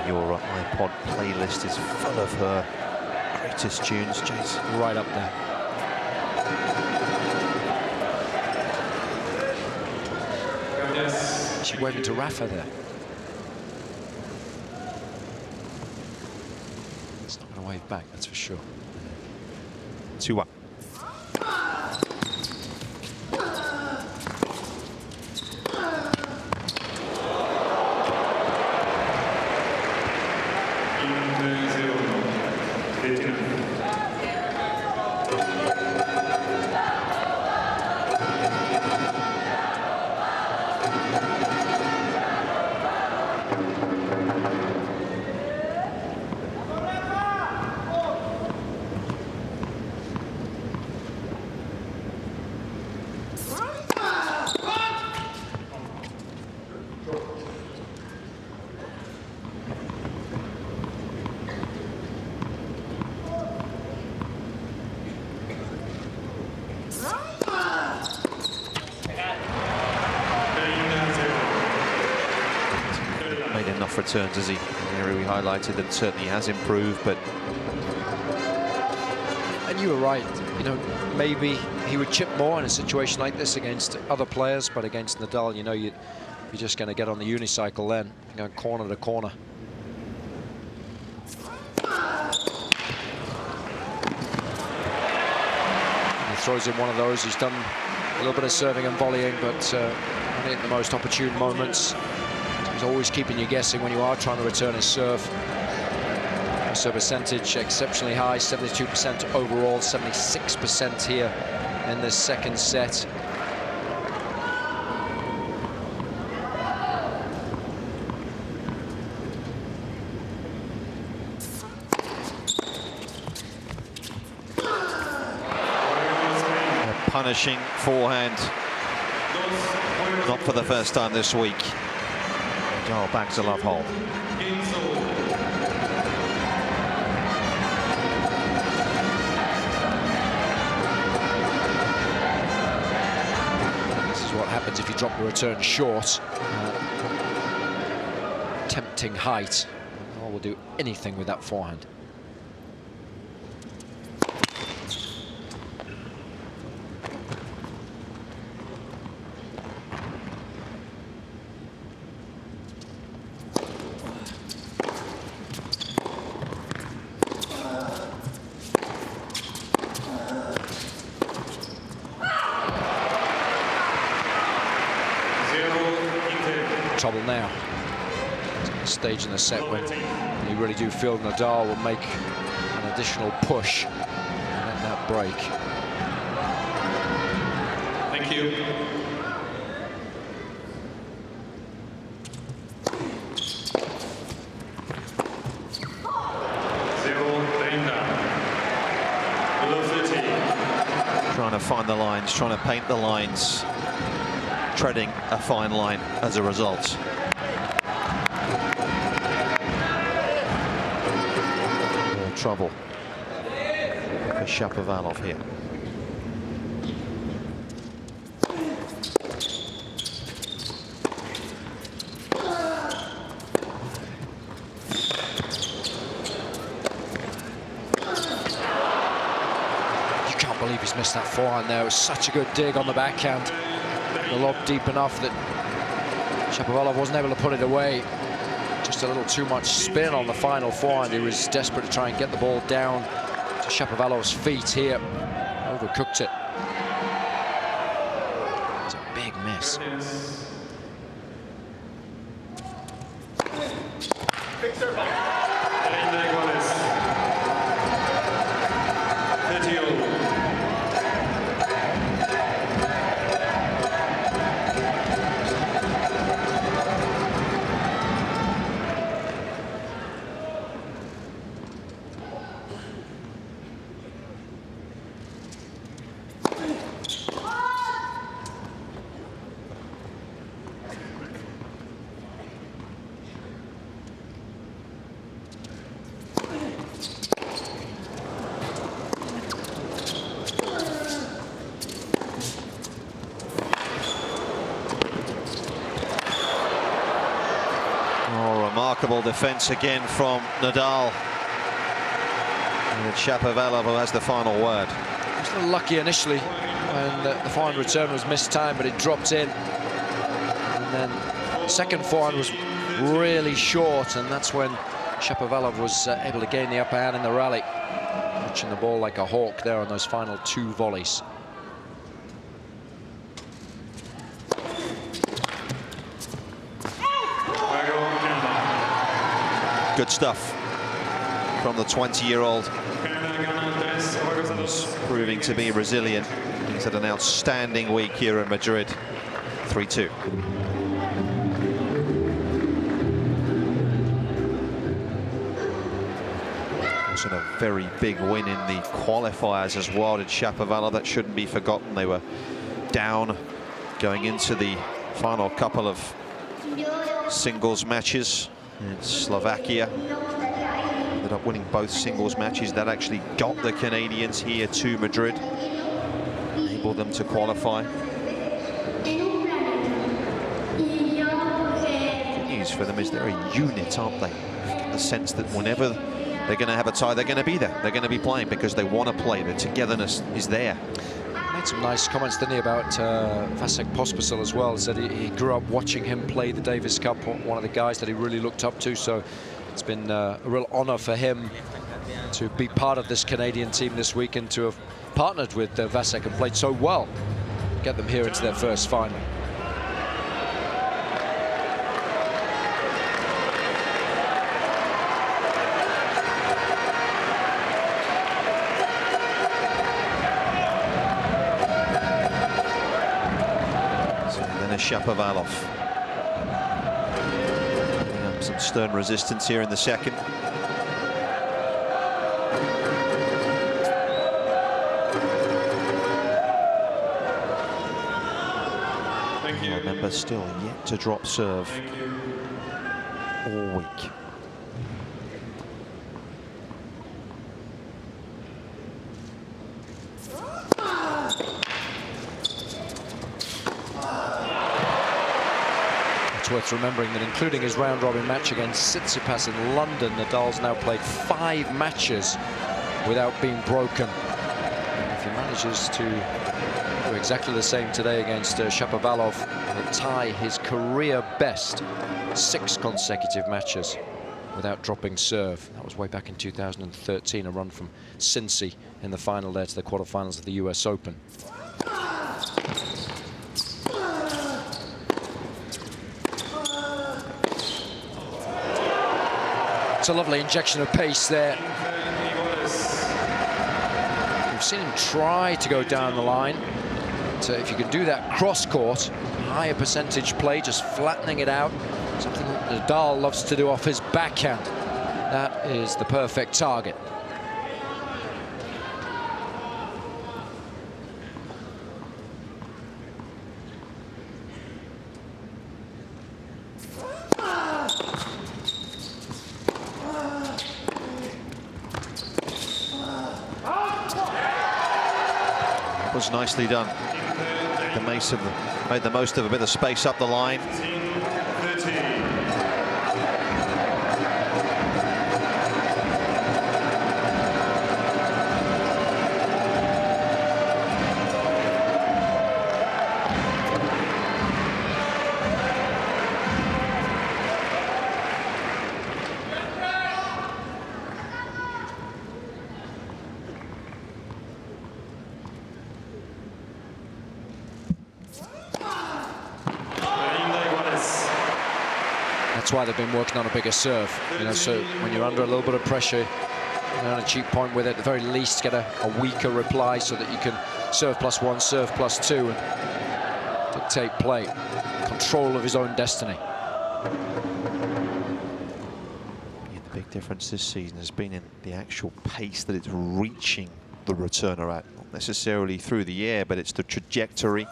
Your iPod playlist is full of her greatest tunes, Jace. Right up there. She went into Rafa there. It's not going to wave back, that's for sure. 2-1. Made enough returns, as he we highlighted, that certainly has improved, but and you were right, you know, maybe he would chip more in a situation like this against other players, but against Nadal, you know, you're just going to get on the unicycle then, going corner to corner. He throws in one of those. He's done a little bit of serving and volleying, but only at the most opportune moments. He's always keeping you guessing when you are trying to return his serve. Serve percentage exceptionally high, 72% overall, 76% here in this second set. a punishing forehand. Not for the first time this week. Oh, back to love hole. What happens if you drop the return short. Tempting height. Nadal will do anything with that forehand. Trouble now. It's a stage in the set when you really do feel Nadal will make an additional push and let that break. Thank you. Below 30. Trying to find the lines, trying to paint the lines, treading a fine line as a result. More trouble for Shapovalov here. I believe he's missed that forehand there. It was such a good dig on the backhand. The lob deep enough that Shapovalov wasn't able to put it away. Just a little too much spin on the final forehand. He was desperate to try and get the ball down to Shapovalov's feet here. Overcooked it. It's a big miss. Remarkable defense again from Nadal. And it's Shapovalov who has the final word. He was a little lucky initially when the forehand return was mistimed, but it dropped in. And then the second forehand was really short, and that's when Shapovalov was able to gain the upper hand in the rally. Watching the ball like a hawk there on those final two volleys. Good stuff from the 20-year-old. He's proving to be resilient. He's had an outstanding week here in Madrid. 3-2. Also a very big win in the qualifiers as well. Did Shapovalov, that shouldn't be forgotten. They were down going into the final couple of singles matches. In Slovakia, ended up winning both singles matches. That actually got the Canadians here to Madrid, enabled them to qualify. Good news for them is they're a unit, aren't they? You get the sense that whenever they're going to have a tie, they're going to be there. They're going to be playing because they want to play. The togetherness is there. Made some nice comments, didn't he, about Vasek Pospisil as well. Said he grew up watching him play the Davis Cup, one of the guys that he really looked up to. So it's been a real honor for him to be part of this Canadian team this week and to have partnered with Vasek and played so well. Get them here into their first final. Shapovalov putting up some stern resistance here in the second. Thank you. Remember, still yet to drop serve all week. It's worth remembering that including his round-robin match against Tsitsipas in London, Nadal's now played 5 matches without being broken. And if he manages to do exactly the same today against Shapovalov, he'll tie his career best 6 consecutive matches without dropping serve. That was way back in 2013, a run from Cincy in the final there to the quarterfinals of the US Open. It's a lovely injection of pace there. We've seen him try to go down the line. So if you can do that cross-court, higher percentage play, just flattening it out, something that Nadal loves to do off his backhand. That is the perfect target. Was nicely done. Made the most of a bit of space up the line. That's why they've been working on a bigger serve, you know, so when you're under a little bit of pressure, you're on a cheap point with it, at the very least get a weaker reply so that you can serve +1, serve +2 and dictate play, control of his own destiny. Yeah, the big difference this season has been in the actual pace that it's reaching the returner at, not necessarily through the air, but it's the trajectory.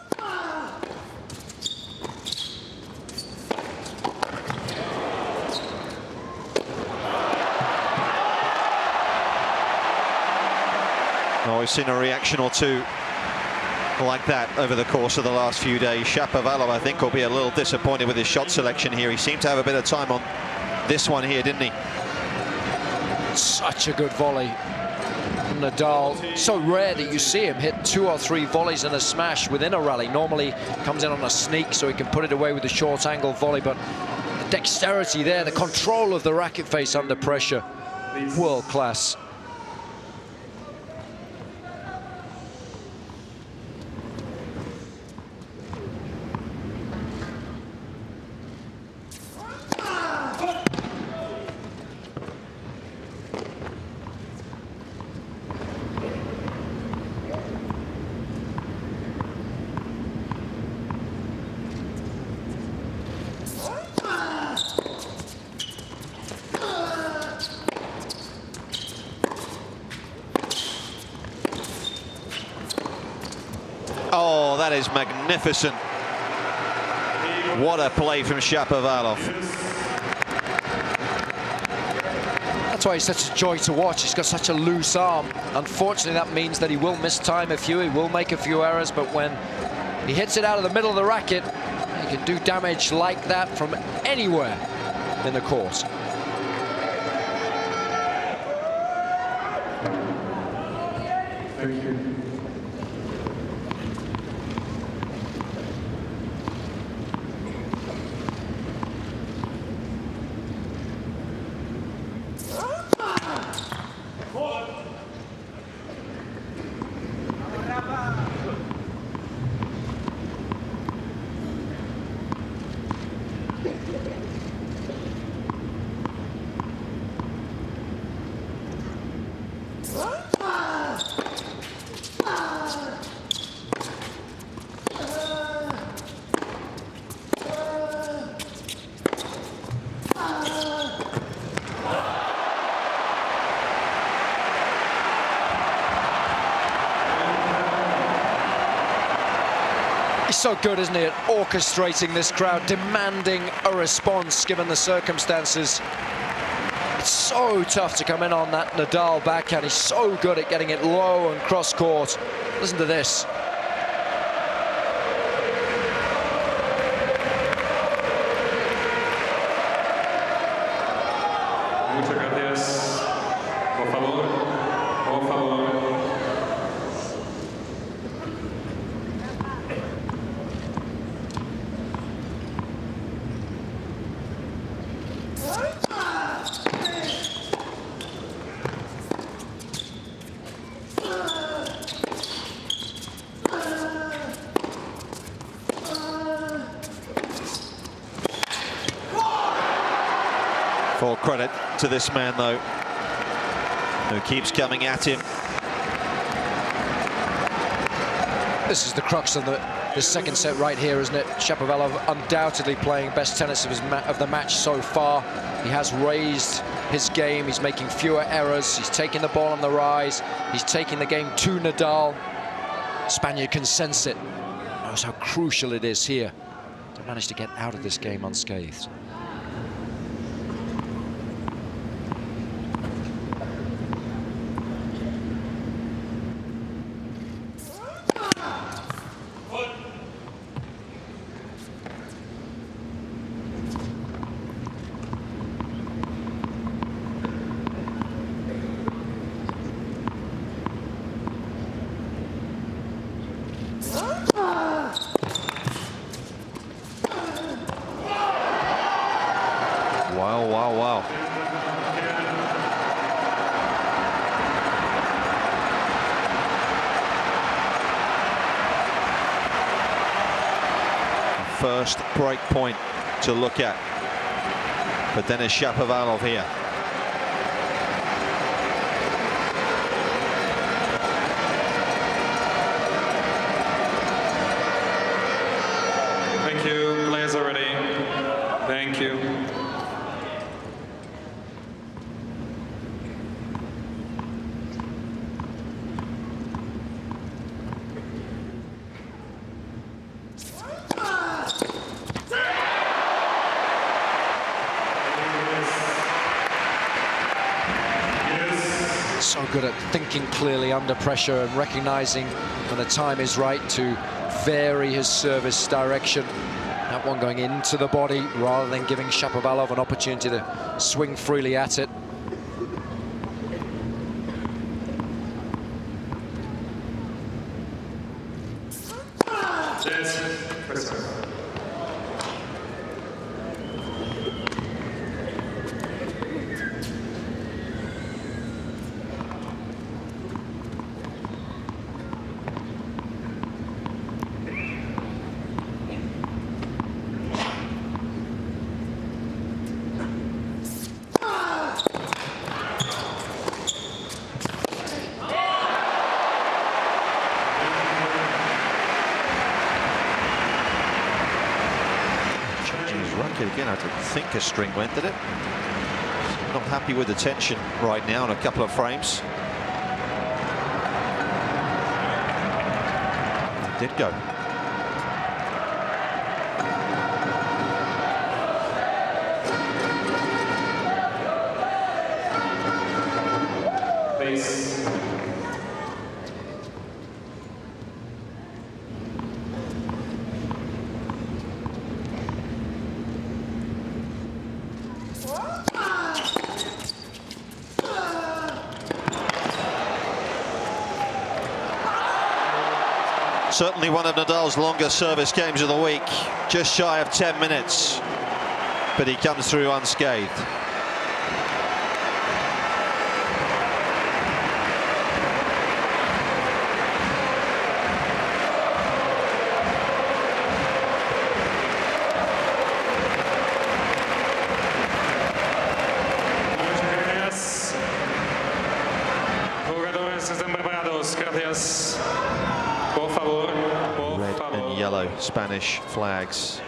Oh, we've seen a reaction or two like that over the course of the last few days. Shapovalov, I think, will be a little disappointed with his shot selection here. He seemed to have a bit of time on this one here, didn't he? Such a good volley. Nadal, so rare that you see him hit 2 or 3 volleys and a smash within a rally. Normally comes in on a sneak so he can put it away with a short angle volley, but the dexterity there, the control of the racket face under pressure, world class. Oh, that is magnificent. What a play from Shapovalov. That's why he's such a joy to watch. He's got such a loose arm. Unfortunately, that means that he will miss time a few, he will make a few errors, but when he hits it out of the middle of the racket, he can do damage like that from anywhere in the court. He's so good, isn't he, at orchestrating this crowd, demanding a response given the circumstances. It's so tough to come in on that Nadal backhand. He's so good at getting it low and cross-court. Listen to this. Muchas gracias. Por favor, por favor. Full credit to this man, though, who keeps coming at him. This is the crux of the second set right here, isn't it? Shapovalov undoubtedly playing best tennis of the match so far. He has raised his game. He's making fewer errors. He's taking the ball on the rise. He's taking the game to Nadal. Spaniard can sense it. Knows how crucial it is here to manage to get out of this game unscathed. Wow, wow, wow. First break point to look at for Denis Shapovalov here. Thank you. Players are ready. Thank you. So good at thinking clearly under pressure and recognizing when the time is right to vary his service direction. That one going into the body rather than giving Shapovalov an opportunity to swing freely at it. Again, I didn't think a string went, did it? Not happy with the tension right now in a couple of frames. It did go. Base. Certainly one of Nadal's longest service games of the week, just shy of 10 minutes, but he comes through unscathed. Red and yellow Spanish flags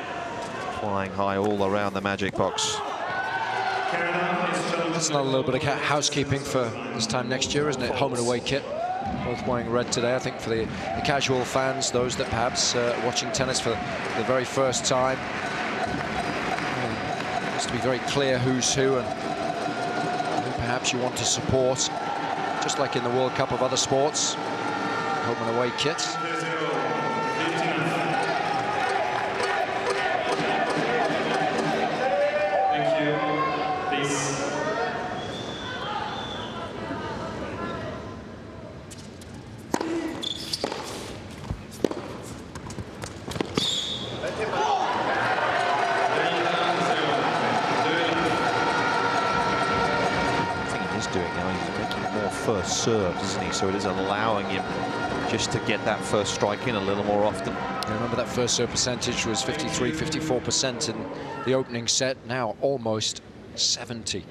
flying high all around the magic box. That's another little bit of housekeeping for this time next year, isn't it? Home and away kit. Both wearing red today. I think for the casual fans, those that perhaps watching tennis for the very first time, just to be very clear who's who and who perhaps you want to support, just like in the World Cup of other sports. Home and away kits. Thank you. Please. I think he is doing now, he's making more first serves, isn't he? So it is allowing him just to get that first strike in a little more often. You remember that first serve percentage was 53, 54% in the opening set. Now almost 70.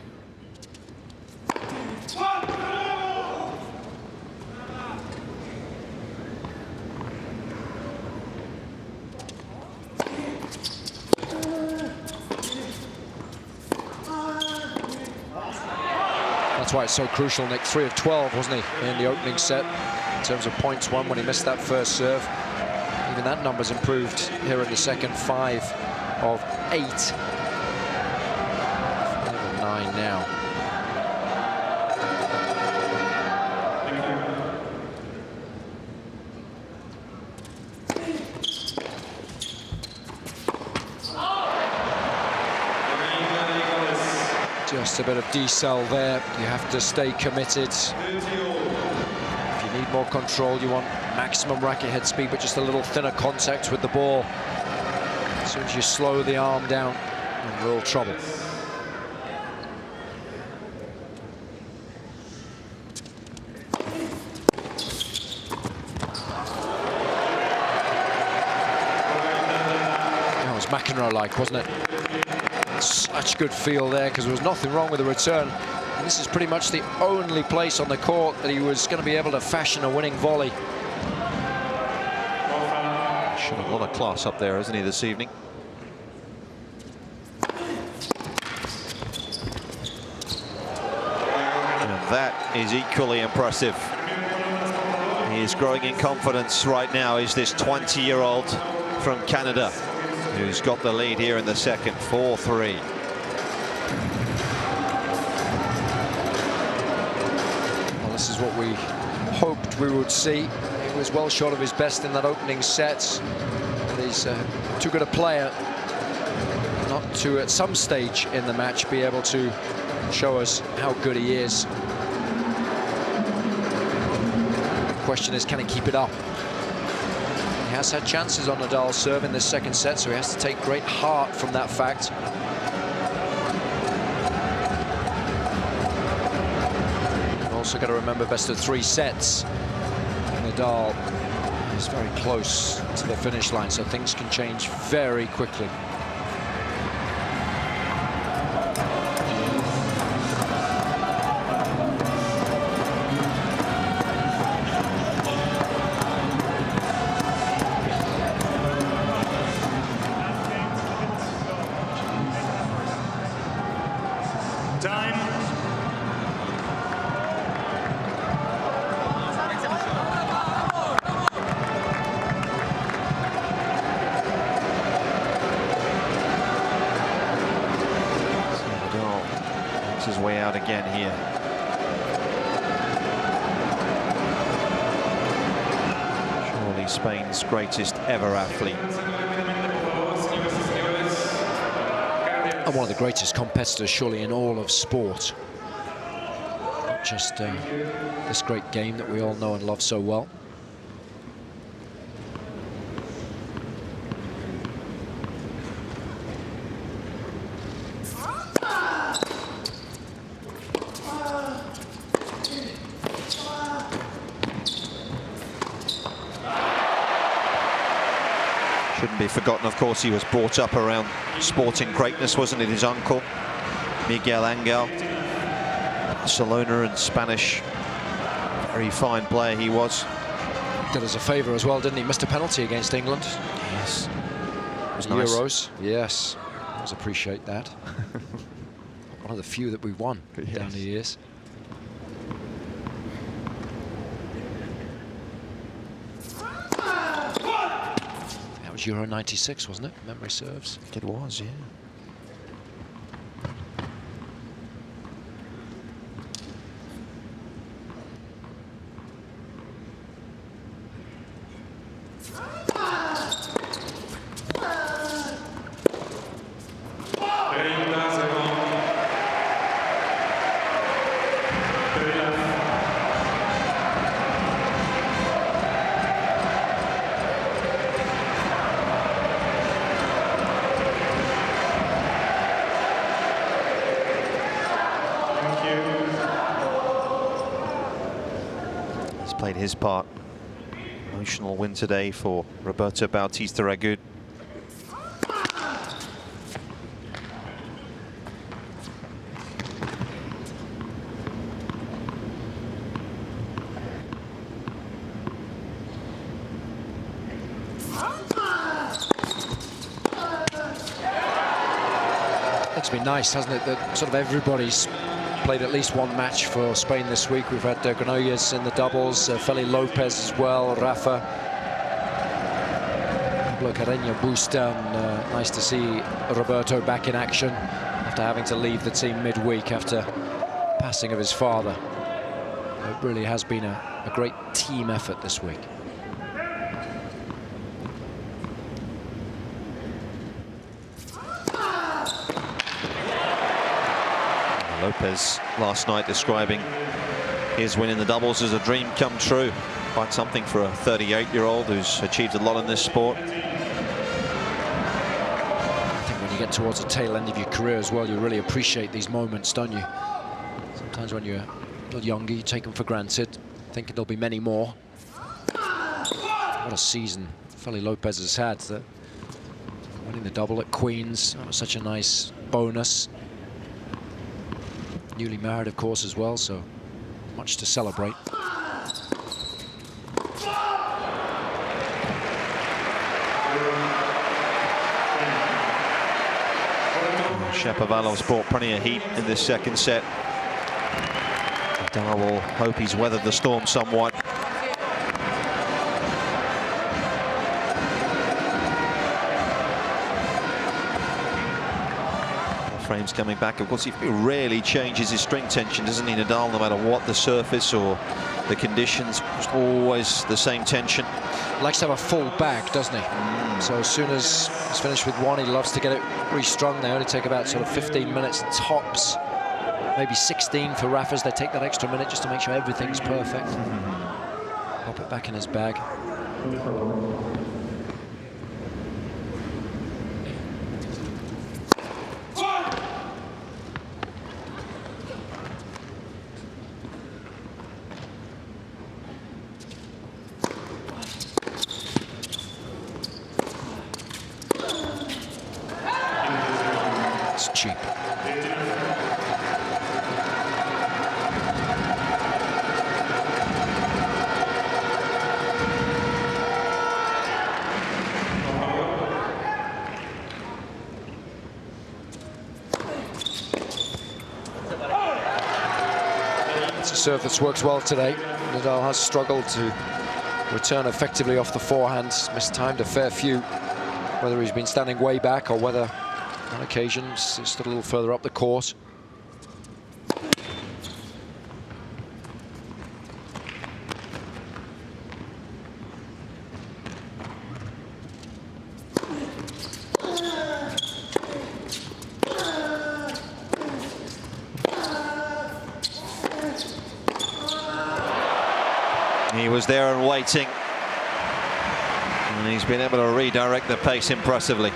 That's why it's so crucial, Nick. 3 of 12, wasn't he, in the opening set in terms of points won when he missed that first serve. Even that number's improved here in the second. 5 of 8. 5 of 9 now. Just a bit of decel there. You have to stay committed. If you need more control, you want maximum racket head speed, but just a little thinner contact with the ball. As soon as you slow the arm down, you're in real trouble. That was McEnroe-like, wasn't it? Such good feel there, because there was nothing wrong with the return. And this is pretty much the only place on the court that he was going to be able to fashion a winning volley. Shown a lot of class up there, isn't he, this evening? And that is equally impressive. He is growing in confidence right now. Is this 20-year-old from Canada who's got the lead here in the second, 4-3. Well, this is what we hoped we would see. He was well short of his best in that opening set. And he's too good a player not to, at some stage in the match, be able to show us how good he is. The question is, can he keep it up? He has had chances on Nadal's serve in this second set, so he has to take great heart from that fact. You've also got to remember, best of 3 sets. Nadal is very close to the finish line, so things can change very quickly. His way out again here. Surely Spain's greatest ever athlete. And one of the greatest competitors, surely, in all of sport. Not just this great game that we all know and love so well. Shouldn't be forgotten, of course, he was brought up around sporting greatness, wasn't it? His uncle, Miguel Angel, Barcelona and Spanish. Very fine player he was. Did us a favour as well, didn't he? Missed a penalty against England. Yes. It was nice. Euros. Yes. I always appreciate that. One of the few that we've won down the years. Euro 96, wasn't it? Memory serves. It was, yeah. Played his part. Emotional win today for Roberto Bautista Agut. It's been nice, hasn't it, that sort of everybody's played at least one match for Spain this week. We've had Granollers in the doubles, Feli Lopez as well, Rafa, Carreño Busta, and nice to see Roberto back in action after having to leave the team midweek after passing of his father. It really has been a great team effort this week. Lopez last night describing his win in the doubles as a dream come true. Quite something for a 38-year-old who's achieved a lot in this sport. I think when you get towards the tail end of your career as well, you really appreciate these moments, don't you? Sometimes when you're a little younger, you take them for granted, thinking there'll be many more. What a season Feli Lopez has had. Winning the double at Queen's, that was such a nice bonus. Newly married, of course, as well, so much to celebrate. Shapovalov's brought plenty of heat in this second set. Nadal will hope he's weathered the storm somewhat. Frames coming back. Of course, he rarely changes his string tension, doesn't he, Nadal, no matter what the surface or the conditions, just always the same tension. Likes to have a full back, doesn't he? So as soon as he's finished with one, he loves to get it restrung. They only take about sort of 15 minutes tops, maybe 16 for Rafa's. They take that extra minute just to make sure everything's perfect. Pop it back in his bag. Cheap. It's a serve that's worked well today. Nadal has struggled to return effectively off the forehand, mistimed a fair few, whether he's been standing way back or whether on occasions it's a little further up the court. He was there and waiting, and he's been able to redirect the pace impressively.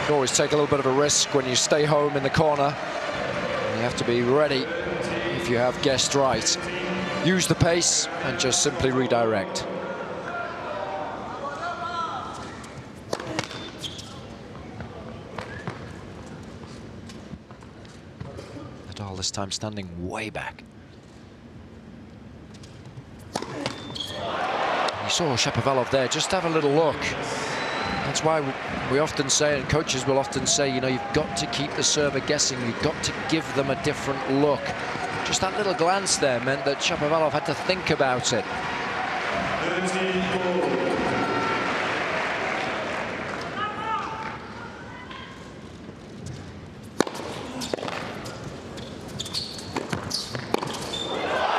You always take a little bit of a risk when you stay home in the corner. You have to be ready if you have guessed right. Use the pace and just simply redirect. Nadal this time standing way back. You saw Shapovalov there, just have a little look. That's why we often say, and coaches will often say, you know, you've got to keep the server guessing. You've got to give them a different look. Just that little glance there meant that Shapovalov had to think about it.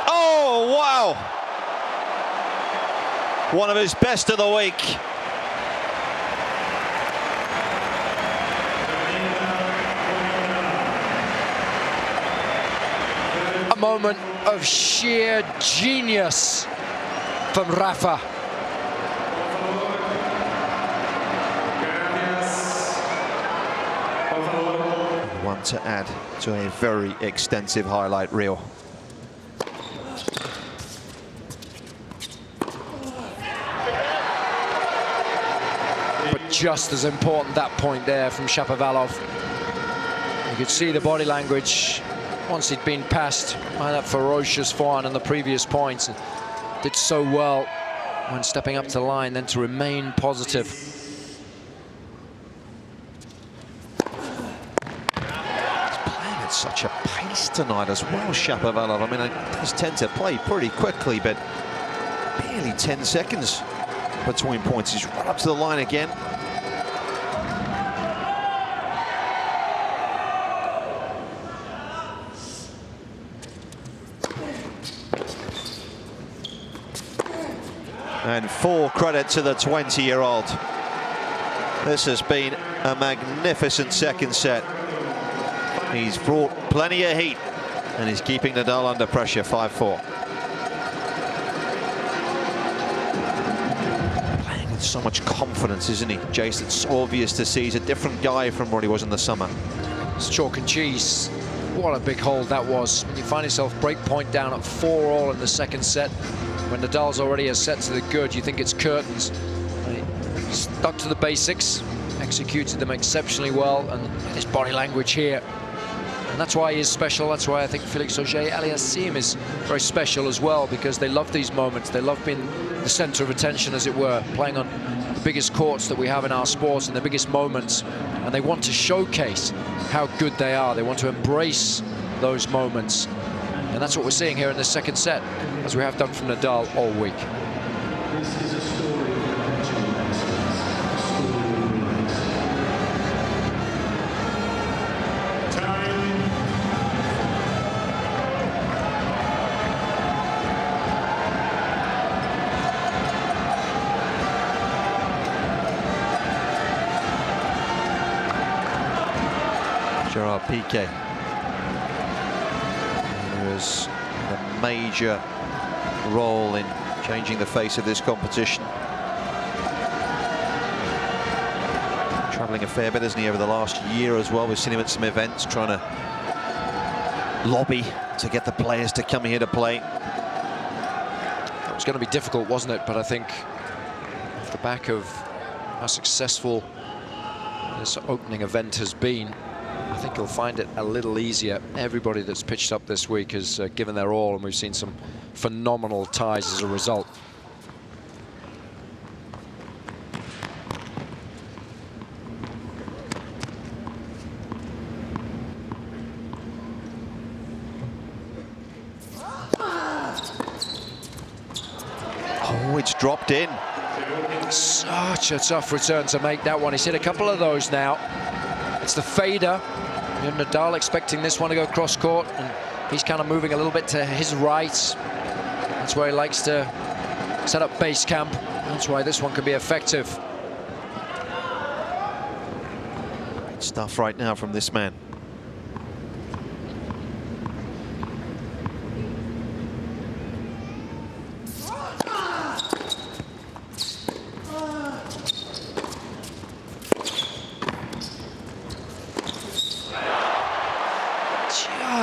Oh, wow! One of his best of the week. A moment of sheer genius from Rafa. One to add to a very extensive highlight reel. But just as important, that point there from Shapovalov. You could see the body language once he'd been passed by that ferocious forehand in the previous points. And did so well when stepping up to the line, then to remain positive. Such a pace tonight as well, Shapovalov. I mean, he does tend to play pretty quickly, but barely 10 seconds between points. He's right up to the line again. And full credit to the 20-year-old. This has been a magnificent second set. He's brought plenty of heat, and he's keeping Nadal under pressure, 5-4. so much confidence, isn't he, Jason? It's obvious to see he's a different guy from what he was in the summer. It's chalk and cheese. What a big hold that was. When you find yourself break point down at 4-all in the second set, when Nadal's already a set to the good, you think it's curtains. He stuck to the basics, executed them exceptionally well, and his body language here. And that's why he is special. That's why I think Felix Auger-Aliassime is very special as well, because they love these moments. They love being the center of attention, as it were, playing on the biggest courts that we have in our sports and the biggest moments. And they want to showcase how good they are. They want to embrace those moments. And that's what we're seeing here in the second set, as we have done from Nadal all week. Gerard Piqué, who has a major role in changing the face of this competition. Travelling a fair bit, isn't he, over the last year as well? We've seen him at some events trying to lobby to get the players to come here to play. It was going to be difficult, wasn't it? But I think off the back of how successful this opening event has been, I think he'll find it a little easier. Everybody that's pitched up this week has given their all, and we've seen some phenomenal ties as a result. Oh, it's dropped in. Such a tough return to make that one. He's hit a couple of those now. It's the fader. Nadal expecting this one to go cross court, and he's kind of moving a little bit to his right. That's where he likes to set up base camp. That's why this one can be effective. Great stuff right now from this man.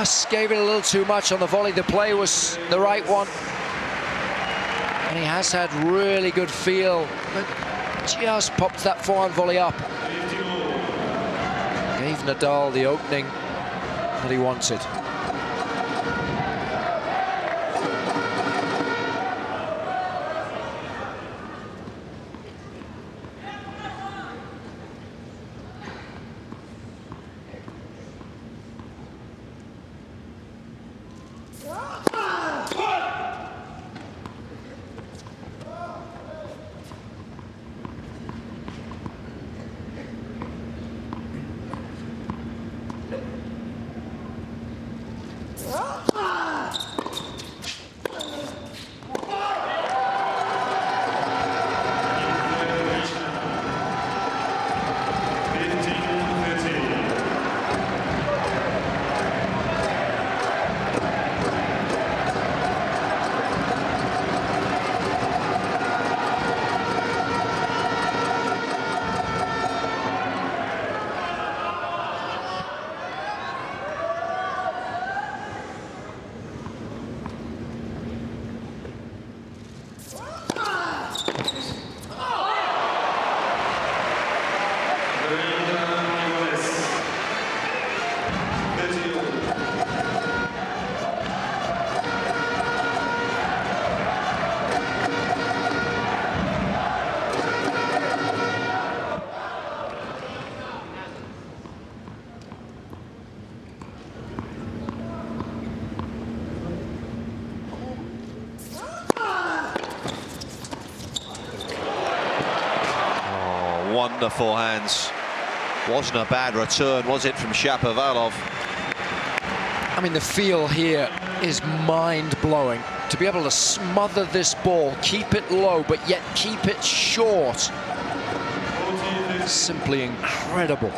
Just gave it a little too much on the volley. The play was the right one. And he has had really good feel, but just popped that forehand volley up. Gave Nadal the opening that he wanted. Wonderful hands. Wasn't a bad return, was it, from Shapovalov? I mean, the feel here is mind-blowing. To be able to smother this ball, keep it low, but yet keep it short. Simply incredible.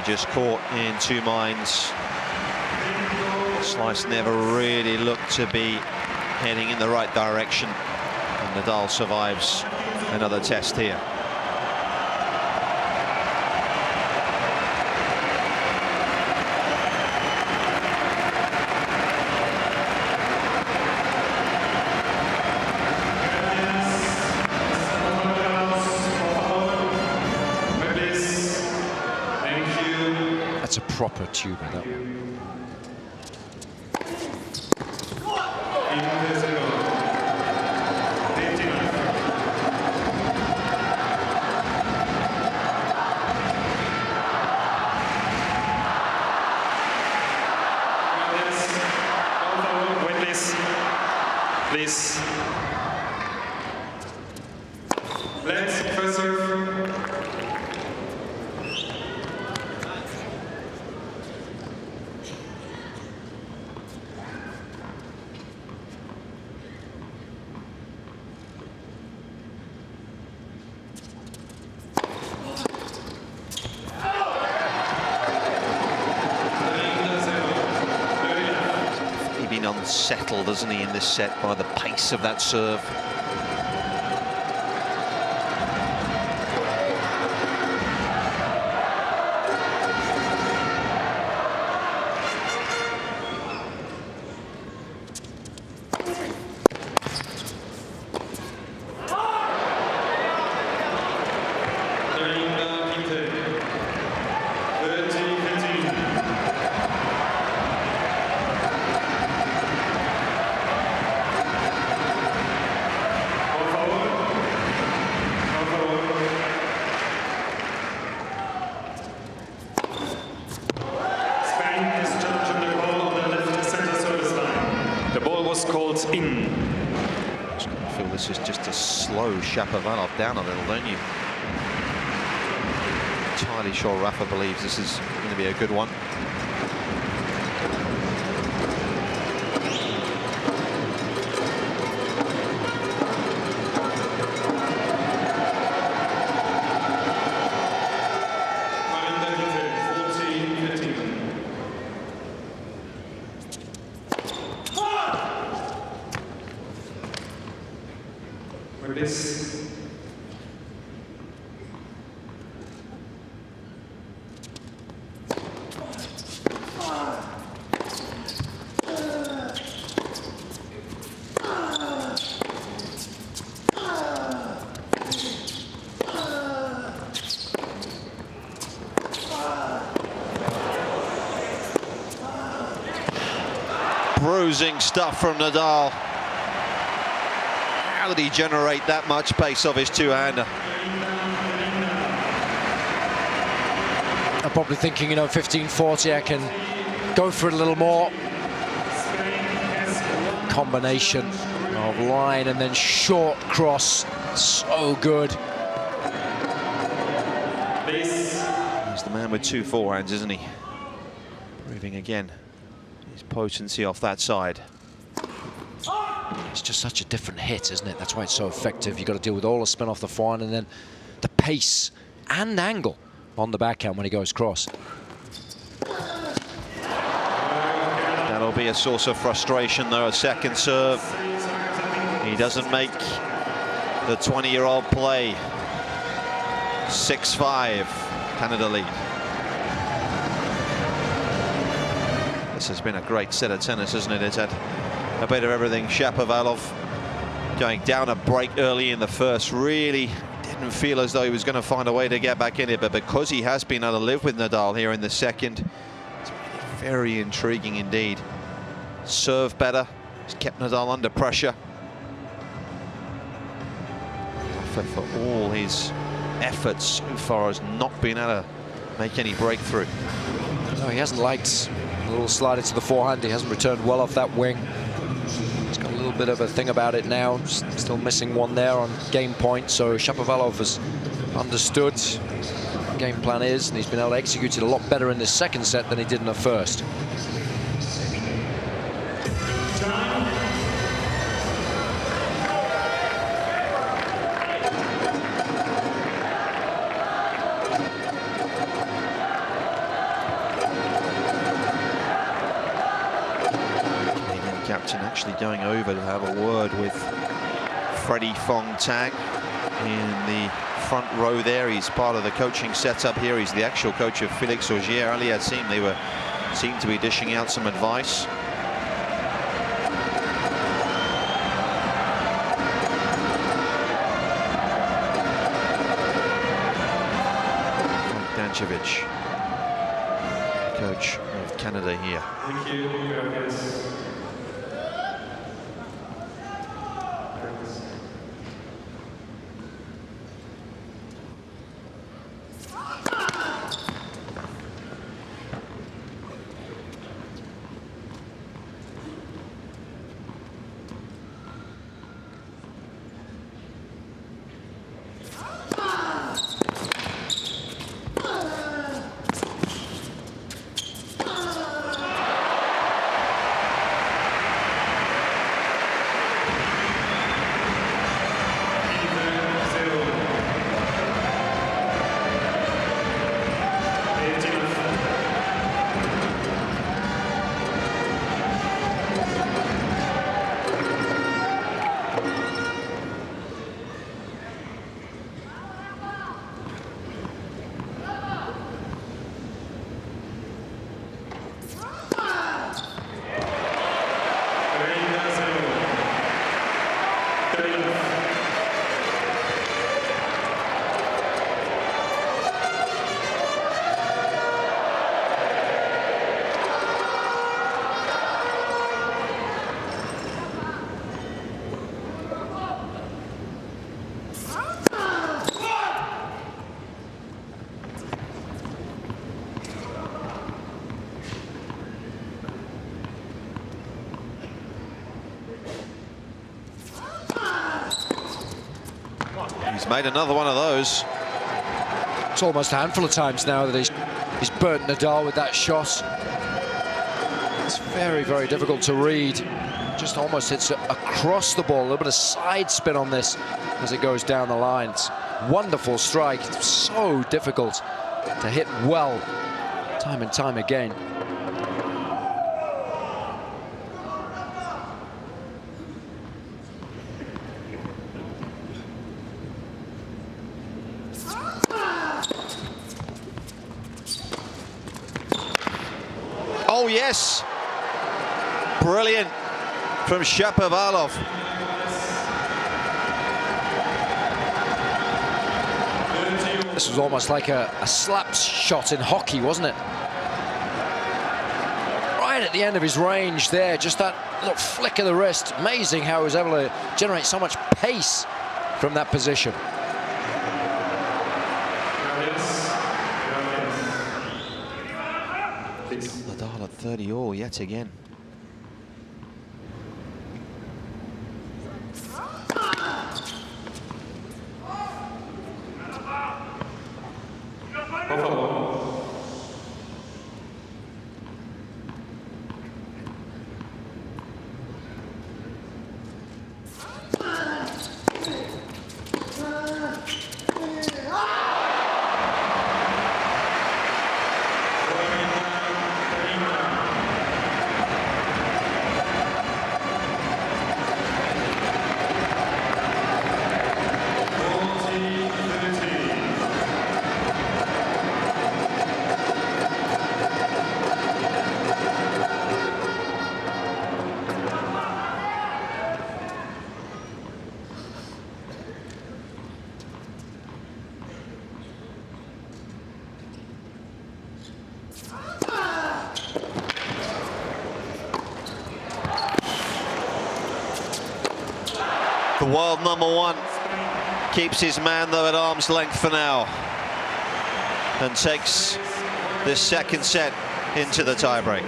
he just caught in two minds. Slice never really looked to be heading in the right direction. And Nadal survives another test here. That's a proper tuber, that one. Please. Let's first serve. Unsettled, isn't he, in this set by the pace of that serve. In. I feel this is just to slow Shapovalov down a little, don't you? Entirely sure Rafa believes this is going to be a good one. Bruising stuff from Nadal. How did he generate that much pace off his two-hander? I'm probably thinking, you know, 15-40, I can go for it a little more. Combination of line and then short cross, so good. He's the man with two forehands, isn't he? Proving again his potency off that side. It's just such a different hit, isn't it? That's why it's so effective. You've got to deal with all the spin off the forehand and then the pace and angle on the backhand when he goes cross. That'll be a source of frustration, though. A second serve. He doesn't make the 20-year-old play. 6-5, Canada lead. This has been a great set of tennis, isn't it? It's had a bit of everything. Shapovalov going down a break early in the first. Really didn't feel as though he was going to find a way to get back in it, but because he has been able to live with Nadal here in the second, it's been very intriguing indeed. Serve better, he's kept Nadal under pressure. Rafa, for all his efforts so far, has not been able to make any breakthrough. No, he hasn't liked a little slide into the forehand. He hasn't returned well off that wing. He's got a little bit of a thing about it now. Still missing one there on game point. So Shapovalov has understood what the game plan is, and he's been able to execute it a lot better in this second set than he did in the first. actually going over to have a word with Freddie Fong Tang in the front row there. He's part of the coaching setup here. He's the actual coach of Felix Auger-Aliassime. They seemed to be dishing out some advice. Dančević, coach of Canada here. Thank you. He's made another one of those. It's almost a handful of times now that he's burnt Nadal with that shot. It's very, very difficult to read. Just almost hits across the ball. A little bit of side spin on this as it goes down the line. It's wonderful strike. It's so difficult to hit well, time and time again. Oh, yes. Brilliant from Shapovalov. This was almost like a slap shot in hockey, wasn't it? Right at the end of his range there, just that little flick of the wrist. Amazing how he was able to generate so much pace from that position. Nadal at 30 all yet again. The world #1 keeps his man, though, at arm's length for now and takes this second set into the tiebreak.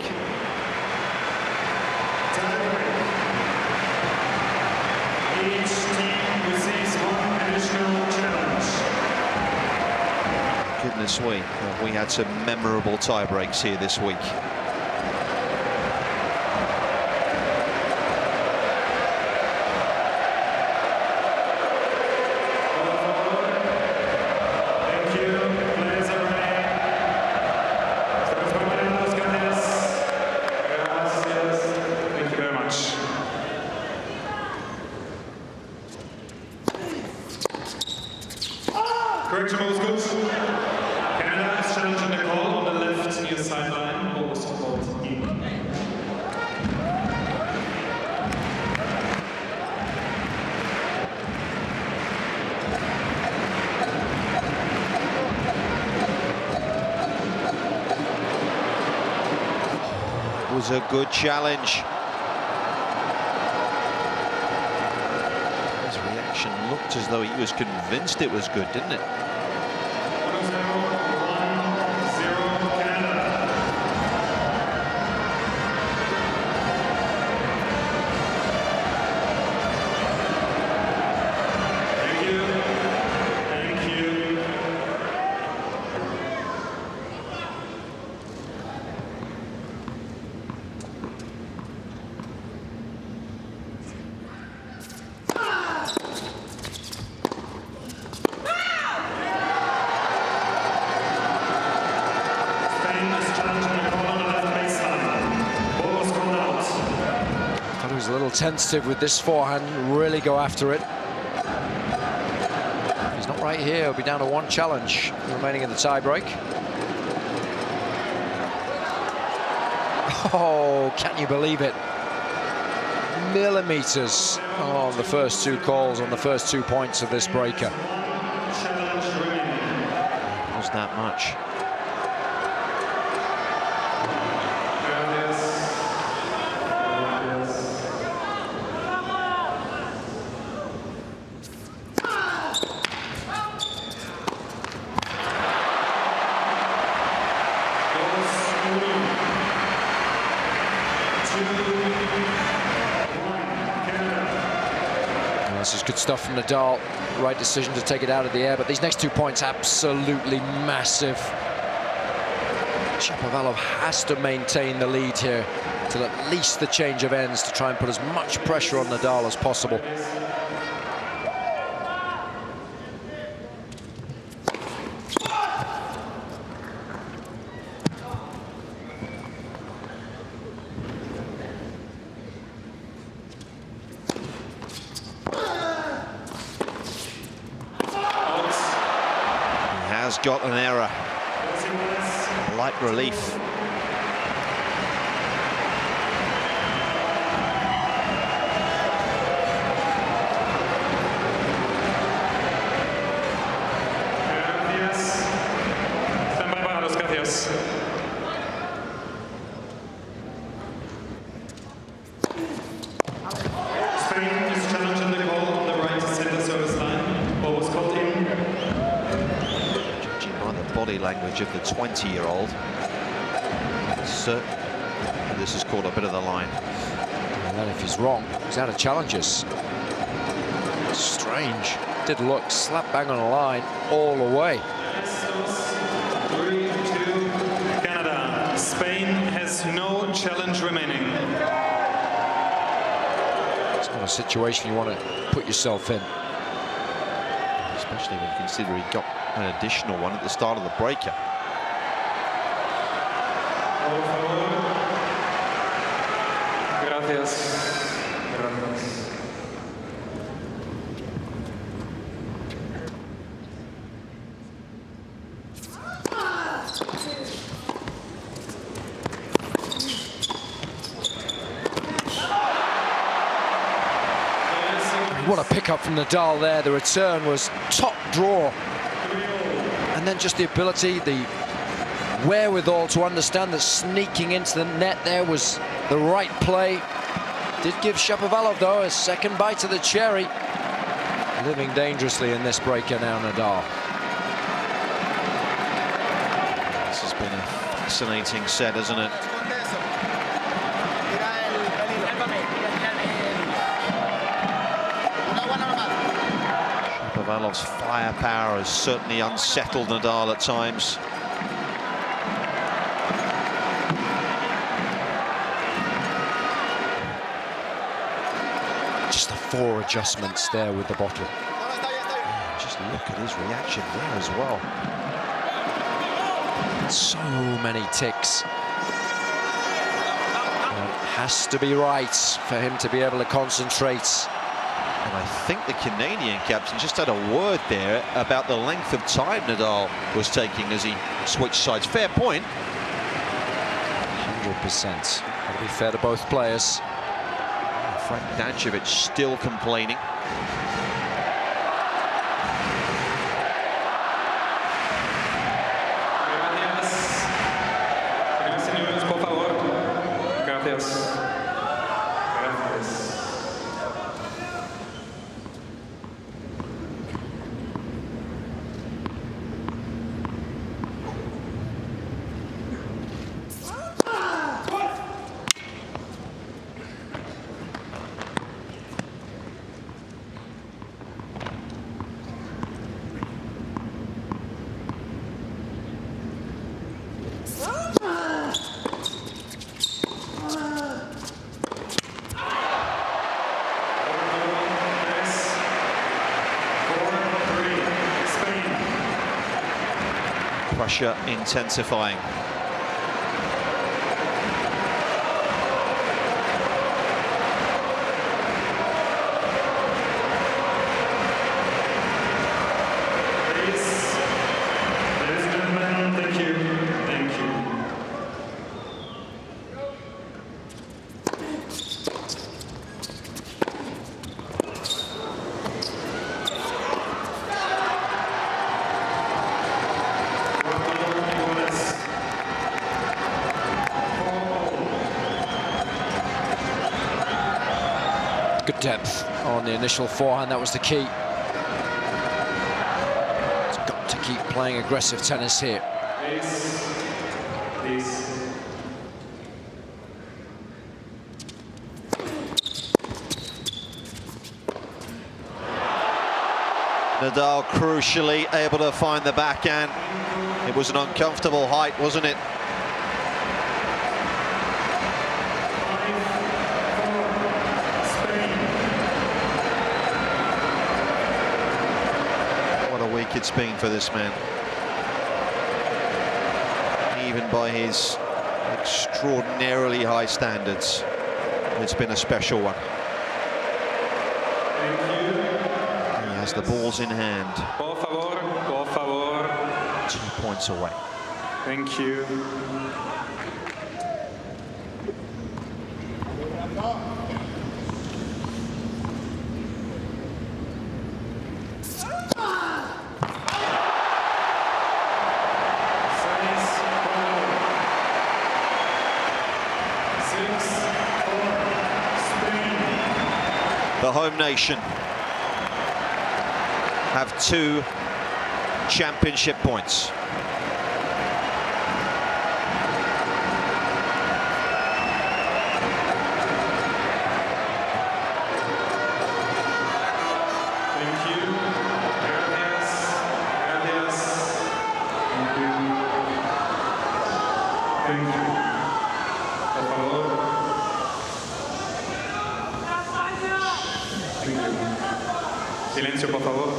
Each team receives one additional challenge. Goodness we had some memorable tiebreaks here this week. Correction, what was good. Canada is challenging the call on the left near sideline. What was called in. It was a good challenge. His reaction looked as though he was convinced it was good, didn't it? 1-0 Canada. Thank you. Thank you. A little tentative with this forehand, really go after it. If he's not right here, he'll be down to one challenge remaining in the tie-break. Oh, can you believe it? Millimeters on the first two calls, on the first 2 points of this breaker. Was that much? This is good stuff from Nadal. Right decision to take it out of the air, but these next 2 points absolutely massive. Shapovalov has to maintain the lead here till at least the change of ends to try and put as much pressure on Nadal as possible. Got an error. Light relief. Spain is challenging the goal on the right center service line. What was called in. Body language of the 20-year-old. Certainly, this is called a bit of the line. And then if he's wrong, he's out of challenges. Strange. Did look slap bang on the line all the way. 3-2 Canada. Spain has no challenge remaining. It's not a situation you want to put yourself in. Especially when you consider he got an additional one at the start of the breaker. Gracias. What a pickup from Nadal there. The return was top draw. And then just the ability, the wherewithal to understand that sneaking into the net there was the right play. Did give Shapovalov, though, a second bite of the cherry. Living dangerously in this breaker now, Nadal. This has been a fascinating set, hasn't it? Shapovalov's firepower has certainly unsettled Nadal at times. Just the 4 adjustments there with the bottle. Yeah, just look at his reaction there as well. So many ticks. It has to be right for him to be able to concentrate and I think the Canadian captain just had a word there about the length of time Nadal was taking as he switched sides. Fair point. 100%. Got to be fair to both players. Frank Dancevic still complaining. Pressure intensifying. Ladies and gentlemen, thank you. Thank you. Good depth on the initial forehand, that was the key. He's got to keep playing aggressive tennis here. Please. Nadal crucially able to find the backhand. It was an uncomfortable height, wasn't it? What a week it's been for this man. Even by his extraordinarily high standards, it's been a special one. He has the balls in hand. Por favor, por favor. 2 points away. Thank you. The home nation have 2 championship points. Thank you. Gracias. Gracias. Thank you. Thank you. Por favor. Thank you. Silencio, por favor.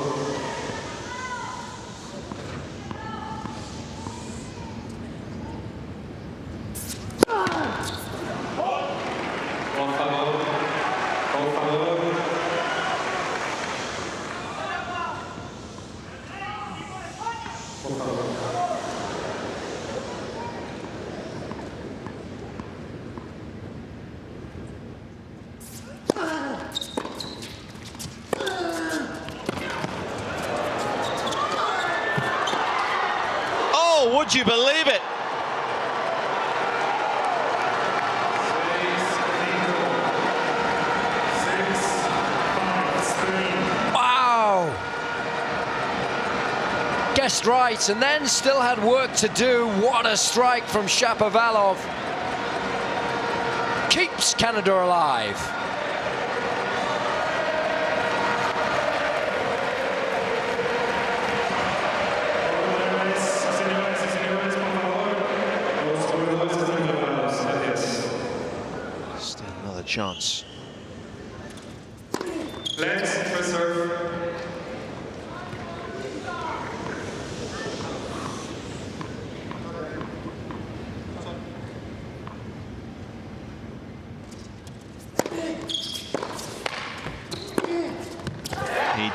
Por favor. Por favor. Por favor. Oh, would you believe it? Wow! Guessed right, and then still had work to do. What a strike from Shapovalov. Keeps Canada alive. Still another chance. Let's reserve.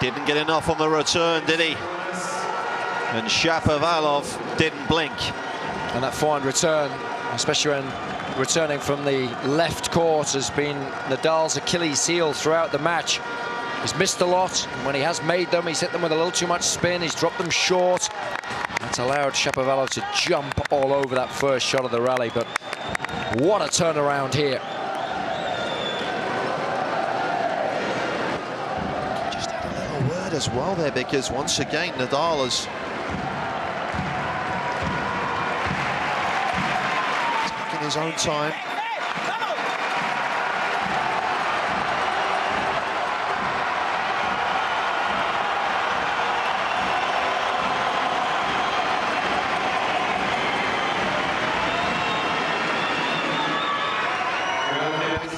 Didn't get enough on the return, did he? And Shapovalov didn't blink. And that forehand return, especially when returning from the left court, has been Nadal's Achilles heel throughout the match. He's missed a lot, and when he has made them, he's hit them with a little too much spin. He's dropped them short. That's allowed Shapovalov to jump all over that first shot of the rally, but what a turnaround here. Just had a little word as well there, because once again Nadal has taken his own time.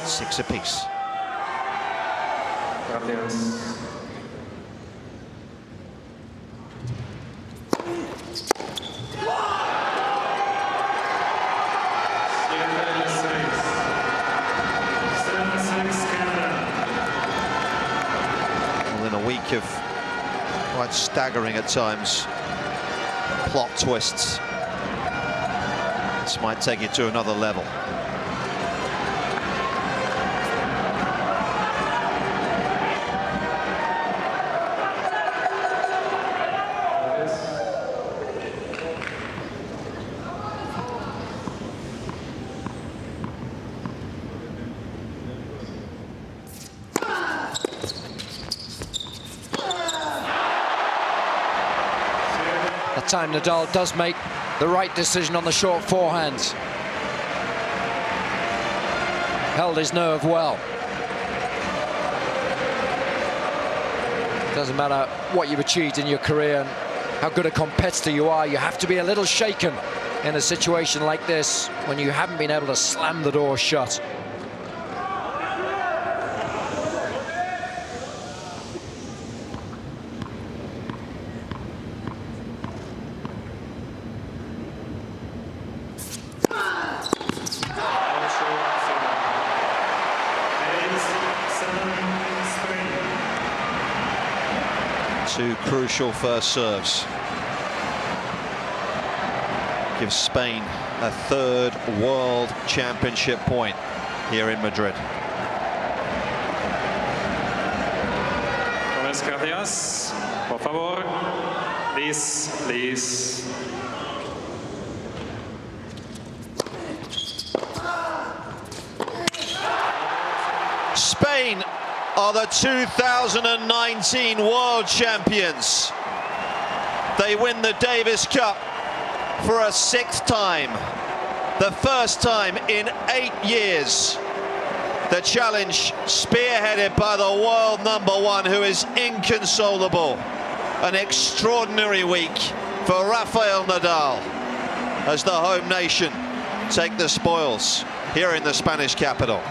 Six apiece. Gracias. Well, in a week of quite staggering at times plot twists, this might take it to another level. That time Nadal does make the right decision on the short forehand. Held his nerve well. Doesn't matter what you've achieved in your career and how good a competitor you are, you have to be a little shaken in a situation like this when you haven't been able to slam the door shut. Two crucial first serves. Gives Spain a third World Championship point here in Madrid. Buenas gracias. Por favor. Please, please. Spain are the 2019 World Champions. They win the Davis Cup for a sixth time. The first time in 8 years. The challenge spearheaded by the world #1, who is inconsolable. An extraordinary week for Rafael Nadal as the home nation take the spoils here in the Spanish capital.